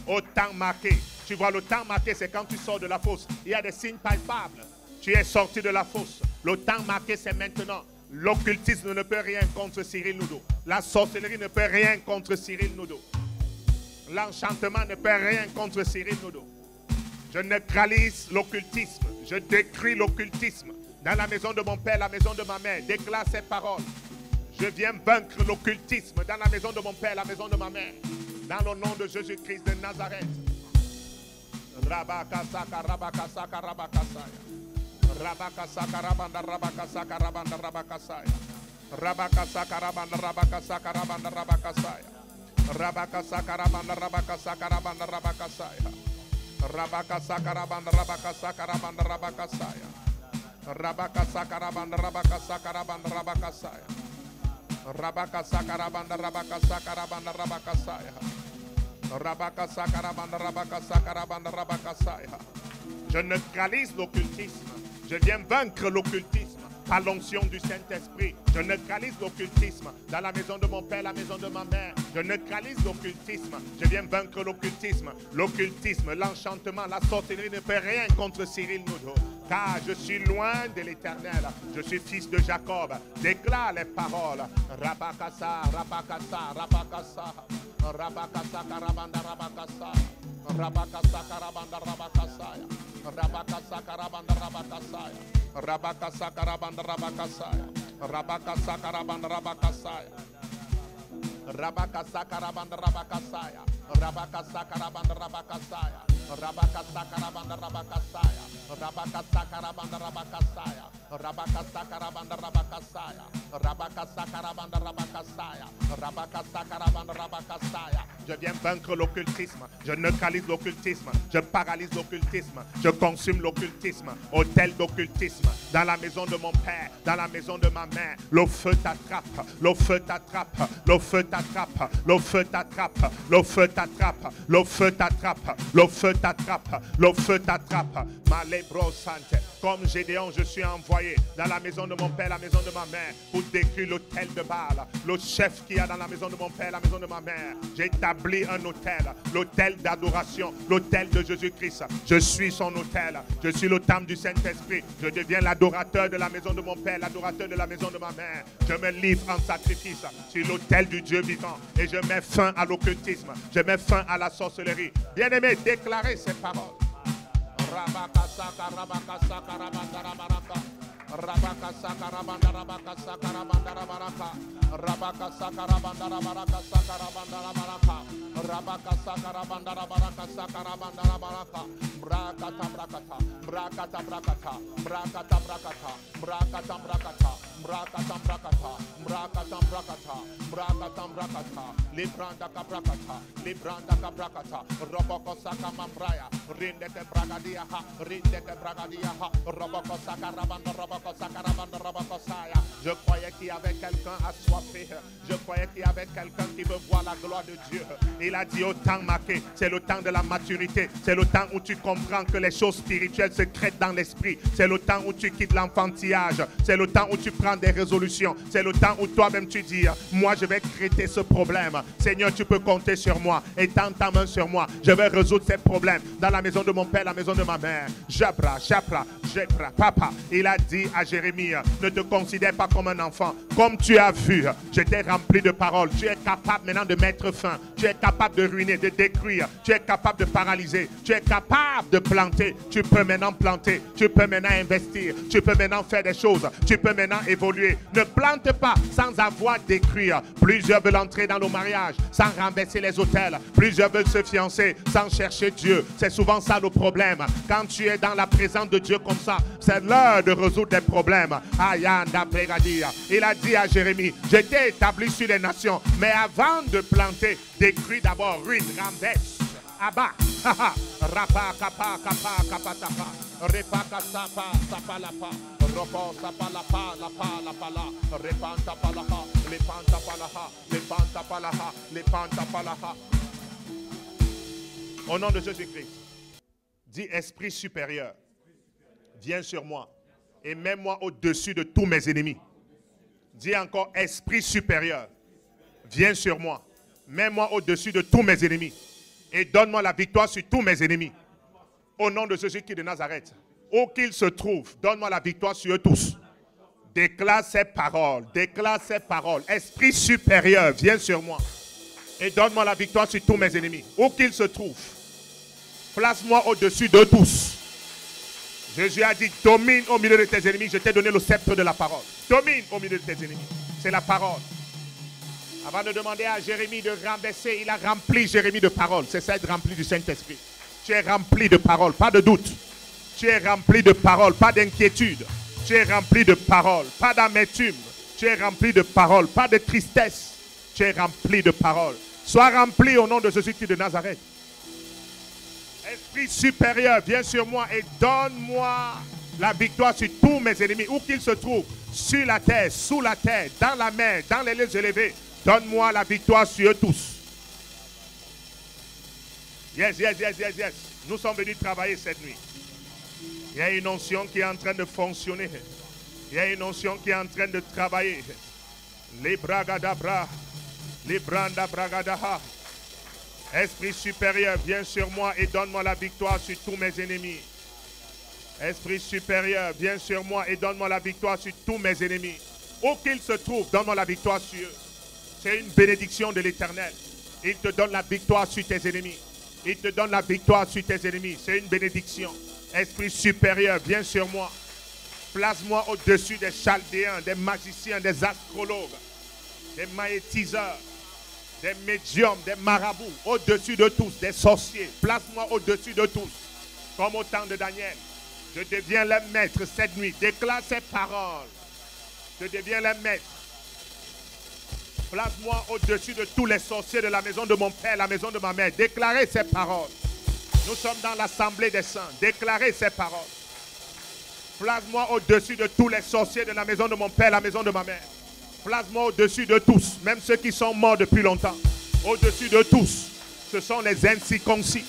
A: Au temps marqué, tu vois, le temps marqué, c'est quand tu sors de la fosse. Il y a des signes palpables. Tu es sorti de la fosse. Le temps marqué, c'est maintenant. L'occultisme ne peut rien contre Cyril Nodo. La sorcellerie ne peut rien contre Cyril Nodo. L'enchantement ne peut rien contre Cyril Nodo. Je neutralise l'occultisme. Je détruis l'occultisme. Dans la maison de mon père, la maison de ma mère, déclare ces paroles. Je viens vaincre l'occultisme dans la maison de mon père, la maison de ma mère. Dans le nom de Jésus-Christ de Nazareth. Rabakasaka, rabakasaka, rabakasaya. Rabakasaka, rabanda, rabakasaka, rabanda, rabakasaya. Rabakasaka, rabanda, rabakasaka, rabanda, rabakasaya. Rabakasaka, rabanda, rabakasaka, rabanda, rabakasaya. Rabakasaka, rabanda, rabakasaka, rabanda, rabakasaya. Rabakasaka, rabanda, rabakasaka, rabanda, rabakasaya. Rabakasaka rabanda rabakasaka rabanda rabakasaya. Je neutralise l'occultisme. Je viens vaincre l'occultisme par l'onction du Saint-Esprit. Je neutralise l'occultisme dans la maison de mon père, la maison de ma mère. Je neutralise l'occultisme. Je viens vaincre l'occultisme. L'occultisme, l'enchantement, la sorcellerie ne peut rien contre Cyril Noudot. Car je suis loin de l'Éternel. Je suis fils de Jacob. Déclare les paroles. Rabakasa, Rabakasa, Rabakasa. Rabakasa, Karabanda, Rabakasa. Rabakasa, Karabanda, Rabakasaya. Rabakasa, Karabanda, Rabakasaya. Rabakasa, Karabanda, Rabakasaya. Rabakasa, Karabanda, Rabakasaya. Rabakasa, Karabanda, Rabakasaya. Rabakasa, Karabanda, Rabakasaya. Rabakasa, Karabanda, Rabakasaya. Rabakasa, Karabanda, Rabakasaya. Rabakasa, Karabanda, Rabakasaya. Rabakasa, Karabanda, Rabakasaya. Rabakasa, Karabanda, Rabakasaya. Je viens vaincre l'occultisme. Je neutralise l'occultisme. Je paralyse l'occultisme. Je consume l'occultisme. Hôtel d'occultisme. Dans la maison de mon père, dans la maison de ma mère. Le feu t'attrape. Le feu t'attrape. Le feu t'attrape. Le feu t'attrape. Le feu t'attrape. Le feu t'attrape. Le feu t'attrape. Le feu t'attrape. Malébro Sante. Comme Gédéon, je suis envoyé dans la maison de mon père, la maison de ma mère, pour détruire l'autel de Baal. Le chef qui a dans la maison de mon père, la maison de ma mère. J'ai établi un autel, l'autel d'adoration, l'autel de Jésus-Christ. Je suis son autel. Je suis le temple du Saint-Esprit. Je deviens l'adorateur de la maison de mon père, l'adorateur de la maison de ma mère. Je me livre en sacrifice sur l'autel du Dieu vivant. Et je mets fin à l'occultisme. Je mets fin à la sorcellerie. Bien-aimé, déclarez ces paroles. Rabakasaka, Rabakasaka, Rabandarabaraka. Rabakasaka, Rabandarabaraka, Rabandarabaraka. Rabakasaka, Rabandarabaraka, Rabandarabaraka. Rabakasaka, Rabandarabaraka, Rabandarabaraka. Brakata, Brakata, Brakata, Brakata, Brakata, Brakata, Brakata, Brakata, Brakata, Brakata, Brakata, Brakata, Brakata, Brakata, Libranda Kabrakata, Libranda Kabrakata, Robokosaka Mambraya, Rindete Bragadia, Rindete Bragadia, Robokosaka Rabanda, Robokosaka Rabanda, Robokosaya. Je croyais qu'il y avait quelqu'un assoiffé. Je croyais qu'il y avait quelqu'un qui veut voir la gloire de Dieu. Il a dit au temps marqué, c'est le temps de la maturité. C'est le temps où tu comprends que les choses spirituelles se créent dans l'esprit. C'est le temps où tu quittes l'enfantillage. C'est le temps où tu prends des résolutions. C'est le temps où toi-même tu dis, moi je vais traiter ce problème. Seigneur, tu peux compter sur moi. Étends ta main sur moi. Je vais résoudre ces problèmes dans la maison de mon père, la maison de ma mère. Jabra, Jabra, Jabra, papa. Il a dit à Jérémie, ne te considère pas comme un enfant. Comme tu as vu, je t'ai rempli de paroles. Tu es capable maintenant de mettre fin. Tu es capable de ruiner, de détruire. Tu es capable de paralyser. Tu es capable de planter. Tu peux maintenant planter. Tu peux maintenant investir. Tu peux maintenant faire des choses. Tu peux maintenant évoluer. Ne plante pas sans avoir détruire. Plusieurs veulent entrer dans le mariage sans renverser les autels. Plusieurs veulent se fiancer sans chercher Dieu. C'est souvent ça le problème. Quand tu es dans la présence de Dieu comme ça, c'est l'heure de résoudre des problèmes. Il a dit à Jérémie, je t'ai établi sur les nations, mais avant de planter, détruis d'abord, ruine, renverse. Abba, rapa, kapa, kapa, kapa, tapa, repa, kasapa, sapa, lapa, ropo, sapa, lapa, lapa, lapa, la, repanta, palaha, lepanta, palaha, lepanta, palaha, lepanta, palaha. Au nom de Jésus-Christ, dis esprit supérieur, viens sur moi et mets-moi au-dessus de tous mes ennemis. Dis encore, esprit supérieur, viens sur moi, mets-moi au-dessus de tous mes ennemis. Et donne-moi la victoire sur tous mes ennemis. Au nom de Jésus-Christ de Nazareth. Où qu'ils se trouvent, donne-moi la victoire sur eux tous. Déclare ces paroles. Déclare ces paroles. Esprit supérieur, viens sur moi. Et donne-moi la victoire sur tous mes ennemis. Où qu'ils se trouvent. Place-moi au-dessus d'eux tous. Jésus a dit, domine au milieu de tes ennemis. Je t'ai donné le sceptre de la parole. Domine au milieu de tes ennemis. C'est la parole. Avant de demander à Jérémie de renverser, il a rempli Jérémie de paroles. C'est ça être rempli du Saint-Esprit. Tu es rempli de paroles, pas de doute. Tu es rempli de paroles, pas d'inquiétude. Tu es rempli de paroles, pas d'amertume. Tu es rempli de paroles, pas de tristesse. Tu es rempli de paroles. Sois rempli au nom de Jésus-Christ de Nazareth. Esprit supérieur, viens sur moi et donne-moi la victoire sur tous mes ennemis, où qu'ils se trouvent, sur la terre, sous la terre, dans la mer, dans les lieux élevés. Donne-moi la victoire sur eux tous. Yes, yes, yes, yes, yes. Nous sommes venus travailler cette nuit. Il y a une onction qui est en train de fonctionner. Il y a une onction qui est en train de travailler. Les bragadabra, les branda bragadaha. Esprit supérieur, viens sur moi et donne-moi la victoire sur tous mes ennemis. Esprit supérieur, viens sur moi et donne-moi la victoire sur tous mes ennemis. Où qu'ils se trouvent, donne-moi la victoire sur eux. C'est une bénédiction de l'Éternel. Il te donne la victoire sur tes ennemis. Il te donne la victoire sur tes ennemis. C'est une bénédiction. Esprit supérieur, viens sur moi. Place-moi au-dessus des chaldéens, des magiciens, des astrologues, des magnétiseurs, des médiums, des marabouts, au-dessus de tous, des sorciers. Place-moi au-dessus de tous, comme au temps de Daniel. Je deviens le maître cette nuit. Déclare ces paroles. Je deviens le maître. Place-moi au-dessus de tous les sorciers de la maison de mon père, la maison de ma mère. Déclarez ces paroles. Nous sommes dans l'assemblée des saints. Déclarez ces paroles. Place-moi au-dessus de tous les sorciers de la maison de mon père, la maison de ma mère. Place-moi au-dessus de tous, même ceux qui sont morts depuis longtemps. Au-dessus de tous, ce sont les incirconcis.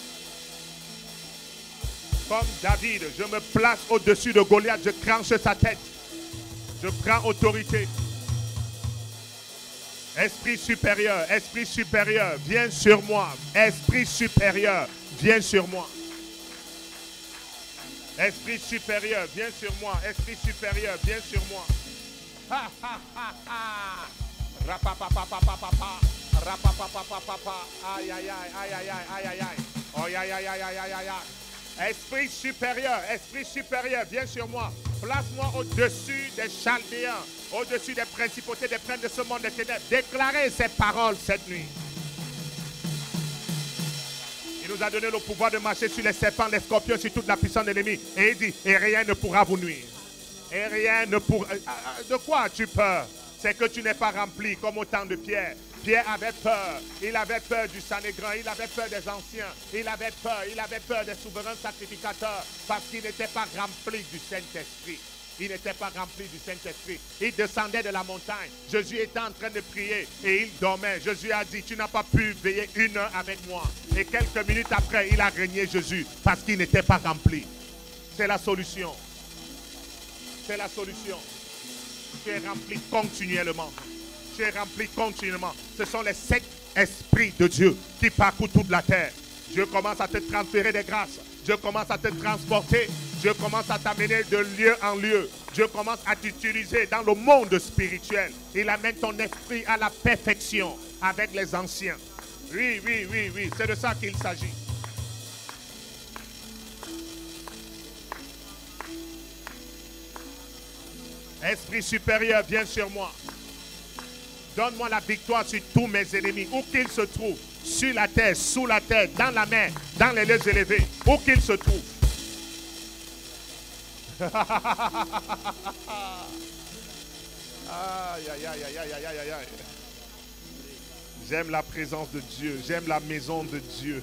A: Comme David, je me place au-dessus de Goliath, je cranche sa tête. Je prends autorité. Esprit supérieur, viens sur moi. Esprit supérieur, viens sur moi. Esprit supérieur, viens sur moi. Esprit supérieur, viens sur moi. Ha ha ha ha. Rapapapapapapa. Rapapapapapa. Aïe aïe aïe aïe aïe aïe aïe aïe. Oh aïe aïe aïe aïe aïe aïe. Esprit supérieur, viens sur moi. Place-moi au-dessus des chaldéens, au-dessus des principautés, des princes de ce monde des ténèbres. Déclarez ces paroles cette nuit. Il nous a donné le pouvoir de marcher sur les serpents, les scorpions, sur toute la puissance de l'ennemi. Et il dit, et rien ne pourra vous nuire. Et rien ne pourra... De quoi as-tu peur? C'est que tu n'es pas rempli comme au temps de Pierre. Pierre avait peur. Il avait peur du Sanhédrin. Il avait peur des anciens. Il avait peur des souverains sacrificateurs. Parce qu'il n'était pas rempli du Saint-Esprit. Il n'était pas rempli du Saint-Esprit. Il descendait de la montagne. Jésus était en train de prier et il dormait. Jésus a dit, tu n'as pas pu veiller 1 heure avec moi. Et quelques minutes après, il a régné Jésus parce qu'il n'était pas rempli. C'est la solution. C'est la solution. Tu es rempli continuellement. Tu es rempli continuellement. Ce sont les 7 esprits de Dieu qui parcourent toute la terre. Dieu commence à te transférer des grâces. Dieu commence à te transporter. Dieu commence à t'amener de lieu en lieu. Dieu commence à t'utiliser dans le monde spirituel. Il amène ton esprit à la perfection avec les anciens. Oui, oui, oui, oui. C'est de ça qu'il s'agit. Esprit supérieur, viens sur moi. Donne-moi la victoire sur tous mes ennemis, où qu'ils se trouvent, sur la terre, sous la terre, dans la mer, dans les lieux élevés, où qu'ils se trouvent. Aïe, aïe, aïe, aïe, aïe, aïe, aïe. J'aime la présence de Dieu, j'aime la maison de Dieu.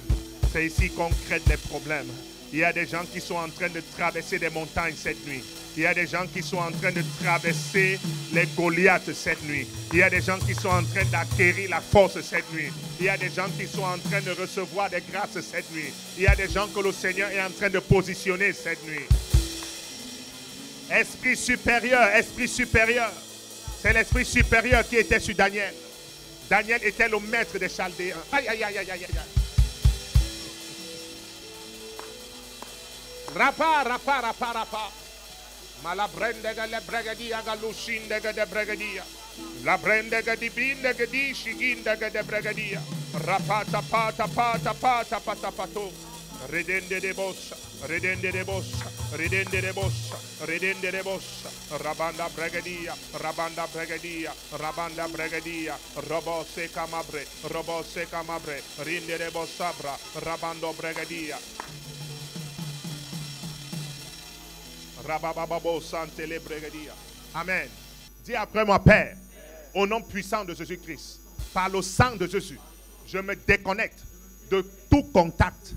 A: C'est ici qu'on crée des problèmes. Il y a des gens qui sont en train de traverser des montagnes cette nuit. Il y a des gens qui sont en train de traverser les Goliaths cette nuit. Il y a des gens qui sont en train d'acquérir la force cette nuit. Il y a des gens qui sont en train de recevoir des grâces cette nuit. Il y a des gens que le Seigneur est en train de positionner cette nuit. Esprit supérieur, esprit supérieur. C'est l'esprit supérieur qui était sur Daniel. Daniel était le maître des Chaldéens. Aïe, aïe, aïe, aïe, aïe, aïe. Rapa, rapa, rapa, rapa. Malabrendega le bregadia galushindega de bregadia. La brendega di bindega di shigindega de bregadia. Rapata pata pata pata pata pato. Redende de bossa, redende de bossa, redende de bossa, redende de bossa. Rabanda bregadia, rabanda bregadia, rabanda bregadia. Robo se camabre, rinde de bossabra, rabando bregadia. Amen. Dis après moi, Père, au nom puissant de Jésus-Christ, par le sang de Jésus, je me déconnecte de tout contact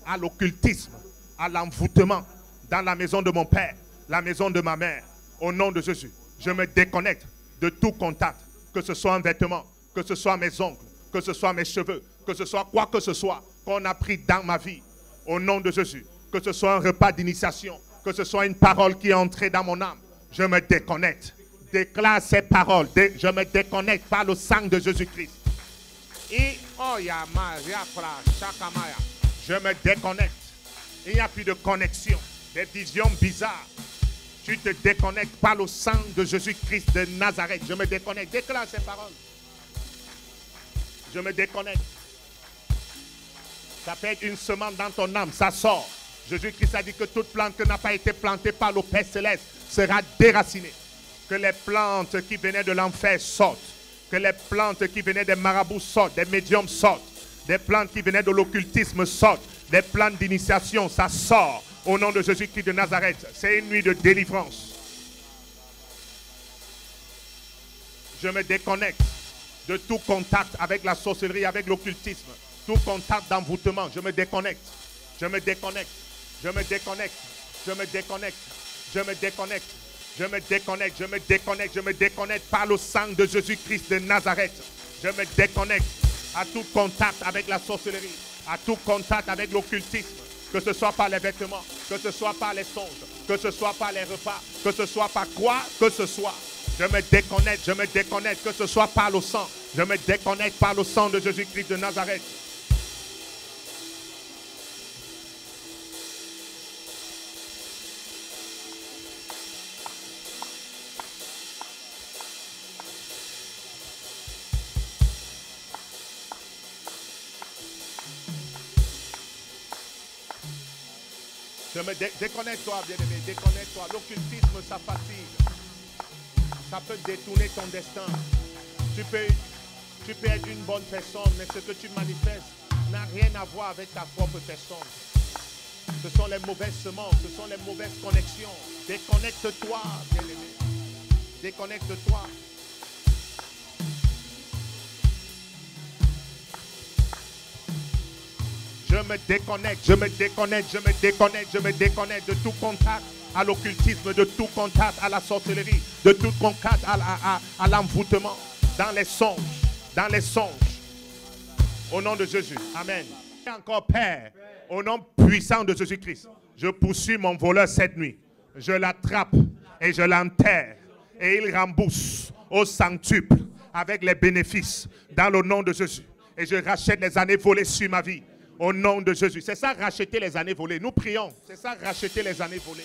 A: à l'occultisme, à l'envoûtement dans la maison de mon père, la maison de ma mère. Au nom de Jésus, je me déconnecte de tout contact, que ce soit un vêtement, que ce soit mes ongles, que ce soit mes cheveux, que ce soit quoi que ce soit qu'on a pris dans ma vie, au nom de Jésus, que ce soit un repas d'initiation, que ce soit une parole qui est entrée dans mon âme, je me déconnecte. Déclare ces paroles, je me déconnecte par le sang de Jésus-Christ. Je me déconnecte. Il n'y a plus de connexion. Des visions bizarres. Tu te déconnectes par le sang de Jésus-Christ de Nazareth. Je me déconnecte. Déclare ces paroles. Je me déconnecte. Ça peut être une semence dans ton âme. Ça sort. Jésus-Christ a dit que toute plante qui n'a pas été plantée par le Père Céleste sera déracinée. Que les plantes qui venaient de l'enfer sortent. Que les plantes qui venaient des marabouts sortent. Des médiums sortent. Des plantes qui venaient de l'occultisme sortent. Des plantes d'initiation, ça sort. Au nom de Jésus-Christ de Nazareth. C'est une nuit de délivrance. Je me déconnecte de tout contact avec la sorcellerie, avec l'occultisme. Tout contact d'envoûtement. Je me déconnecte. Je me déconnecte. Je me déconnecte. Je me déconnecte. Je me déconnecte. Je me déconnecte. Je me déconnecte. Je me déconnecte par le sang de Jésus-Christ de Nazareth. Je me déconnecte à tout contact avec la sorcellerie, à tout contact avec l'occultisme, que ce soit par les vêtements, que ce soit par les songes, que ce soit par les repas, que ce soit par quoi que ce soit. Je me déconnecte, que ce soit par le sang. Je me déconnecte par le sang de Jésus-Christ de Nazareth. Déconnecte-toi, bien-aimé, déconnecte-toi. L'occultisme, ça fatigue. Ça peut détourner ton destin. Tu peux être une bonne personne, mais ce que tu manifestes n'a rien à voir avec ta propre personne. Ce sont les mauvaises semences, ce sont les mauvaises connexions. Déconnecte-toi, bien-aimé. Déconnecte-toi. Je me déconnecte, je me déconnecte, je me déconnecte, je me déconnecte de tout contact à l'occultisme, de tout contact à la sorcellerie, de tout contact à l'envoûtement, dans les songes, au nom de Jésus. Amen. Et encore, Père, au nom puissant de Jésus-Christ, je poursuis mon voleur cette nuit. Je l'attrape et je l'enterre et il rembourse au centuple avec les bénéfices dans le nom de Jésus. Et je rachète les années volées sur ma vie. Au nom de Jésus. C'est ça, racheter les années volées. Nous prions. C'est ça, racheter les années volées.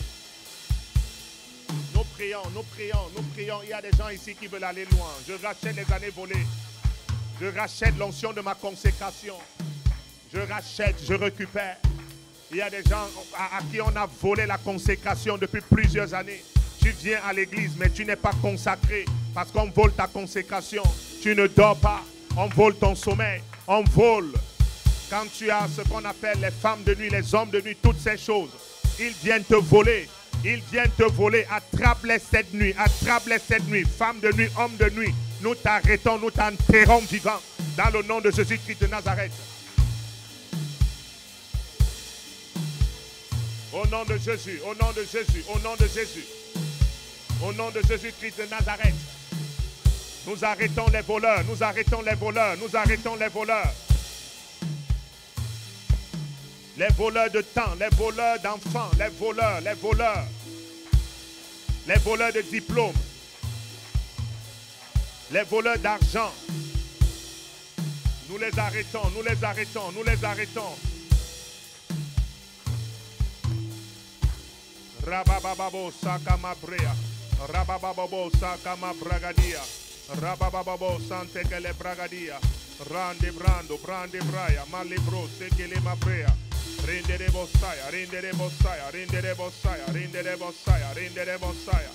A: Nous prions, nous prions, nous prions. Il y a des gens ici qui veulent aller loin. Je rachète les années volées. Je rachète l'onction de ma consécration. Je rachète, je récupère. Il y a des gens à qui on a volé la consécration depuis plusieurs années. Tu viens à l'église, mais tu n'es pas consacré parce qu'on vole ta consécration. Tu ne dors pas. On vole ton sommeil. On vole. Quand tu as ce qu'on appelle les femmes de nuit, les hommes de nuit, toutes ces choses, ils viennent te voler. Ils viennent te voler. Attrape-les cette nuit. Attrape-les cette nuit. Femmes de nuit, hommes de nuit. Nous t'arrêtons, nous t'enterrons vivant. Dans le nom de Jésus-Christ de Nazareth. Au nom de Jésus, au nom de Jésus, au nom de Jésus. Au nom de Jésus-Christ de Nazareth. Nous arrêtons les voleurs. Nous arrêtons les voleurs. Nous arrêtons les voleurs. Les voleurs de temps, les voleurs d'enfants, les voleurs de diplômes, les voleurs d'argent. Nous les arrêtons, nous les arrêtons, nous les arrêtons. Rabababo sakama brea, rabababo sakama bragadia, rabababo santekele bragadia, rande brando, brande braya, malibro sekele mabrea. Rendere bossaya, rendere bossaya, rendere bossaya, rendere bossaya, rendere bossaya.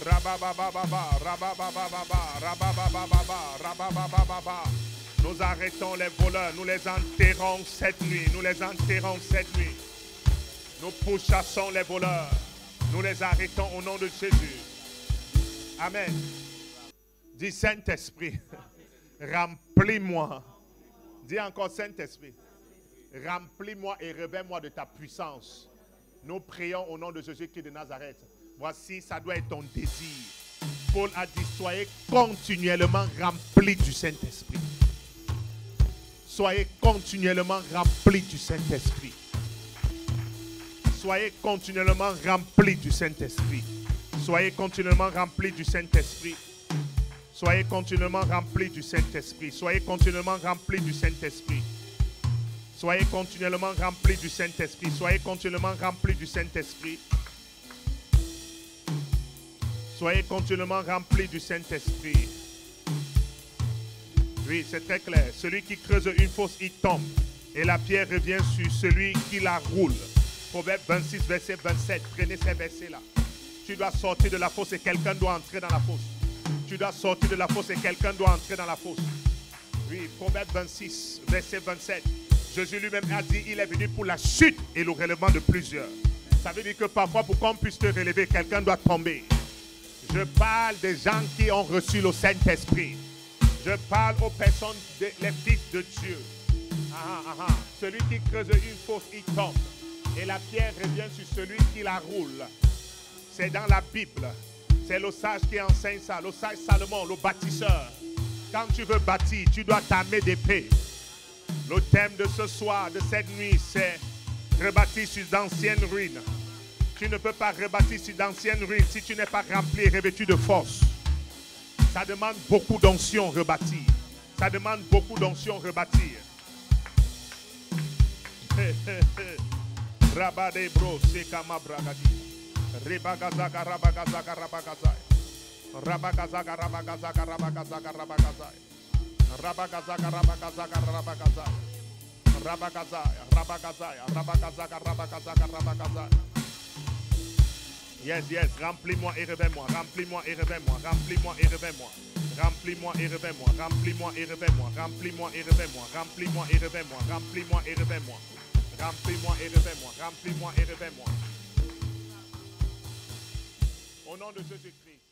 A: Rababababa, rababababa, rababababa, rababababa. Nous arrêtons les voleurs, nous les enterrons cette nuit, nous les enterrons cette nuit. Nous pourchassons les voleurs, nous les arrêtons au nom de Jésus. Amen. Dis Saint-Esprit, remplis-moi. Dis encore Saint-Esprit. Remplis-moi et révèle-moi de ta puissance. Nous prions au nom de Jésus-Christ de Nazareth. Voici, ça doit être ton désir. Paul a dit, soyez continuellement remplis du Saint-Esprit. Soyez continuellement remplis du Saint-Esprit. Soyez continuellement remplis du Saint-Esprit. Soyez continuellement remplis du Saint-Esprit. Soyez continuellement remplis du Saint-Esprit. Soyez continuellement remplis du Saint-Esprit. Soyez continuellement remplis du Saint-Esprit. Soyez continuellement remplis du Saint-Esprit. Soyez continuellement remplis du Saint-Esprit. Oui, c'est très clair. Celui qui creuse une fosse, il tombe. Et la pierre revient sur celui qui la roule. Proverbe 26, verset 27. Prenez ces versets-là. Tu dois sortir de la fosse et quelqu'un doit entrer dans la fosse. Tu dois sortir de la fosse et quelqu'un doit entrer dans la fosse. Oui, Proverbe 26, verset 27. Jésus lui-même a dit, il est venu pour la chute et le relèvement de plusieurs. Ça veut dire que parfois, pour qu'on puisse te relever, quelqu'un doit tomber. Je parle des gens qui ont reçu le Saint-Esprit. Je parle aux personnes, les fils de Dieu. Celui qui creuse une fosse, il tombe. Et la pierre revient sur celui qui la roule. C'est dans la Bible. C'est le sage qui enseigne ça. Le sage Salomon, le bâtisseur. Quand tu veux bâtir, tu dois t'armer d'épée. Le thème de ce soir, de cette nuit, c'est rebâtir sur d'anciennes ruines. Tu ne peux pas rebâtir sur d'anciennes ruines si tu n'es pas rempli et revêtu de force. Ça demande beaucoup d'onction rebâtir. Ça demande beaucoup d'onction rebâtir. Rabade bro, sekama bragadi. Rebagazaga rabagazaga rabagazai. Rabagazaga rabagazaga rabagazaga rabagazai. Rabagazaga rabagazaga rabagazai. Rabagazai, rabagazai, rabagazaga rabagazaga rabagazai. Yes, yes, remplis-moi et réveille-moi, remplis-moi et réveille-moi, remplis-moi et réveille-moi, remplis-moi et réveille-moi, remplis-moi et réveille-moi, remplis-moi et réveille-moi, remplis-moi et réveille-moi, remplis-moi et réveille-moi, remplis-moi et réveille-moi, remplis-moi et réveille-moi. Au nom de Jésus-Christ.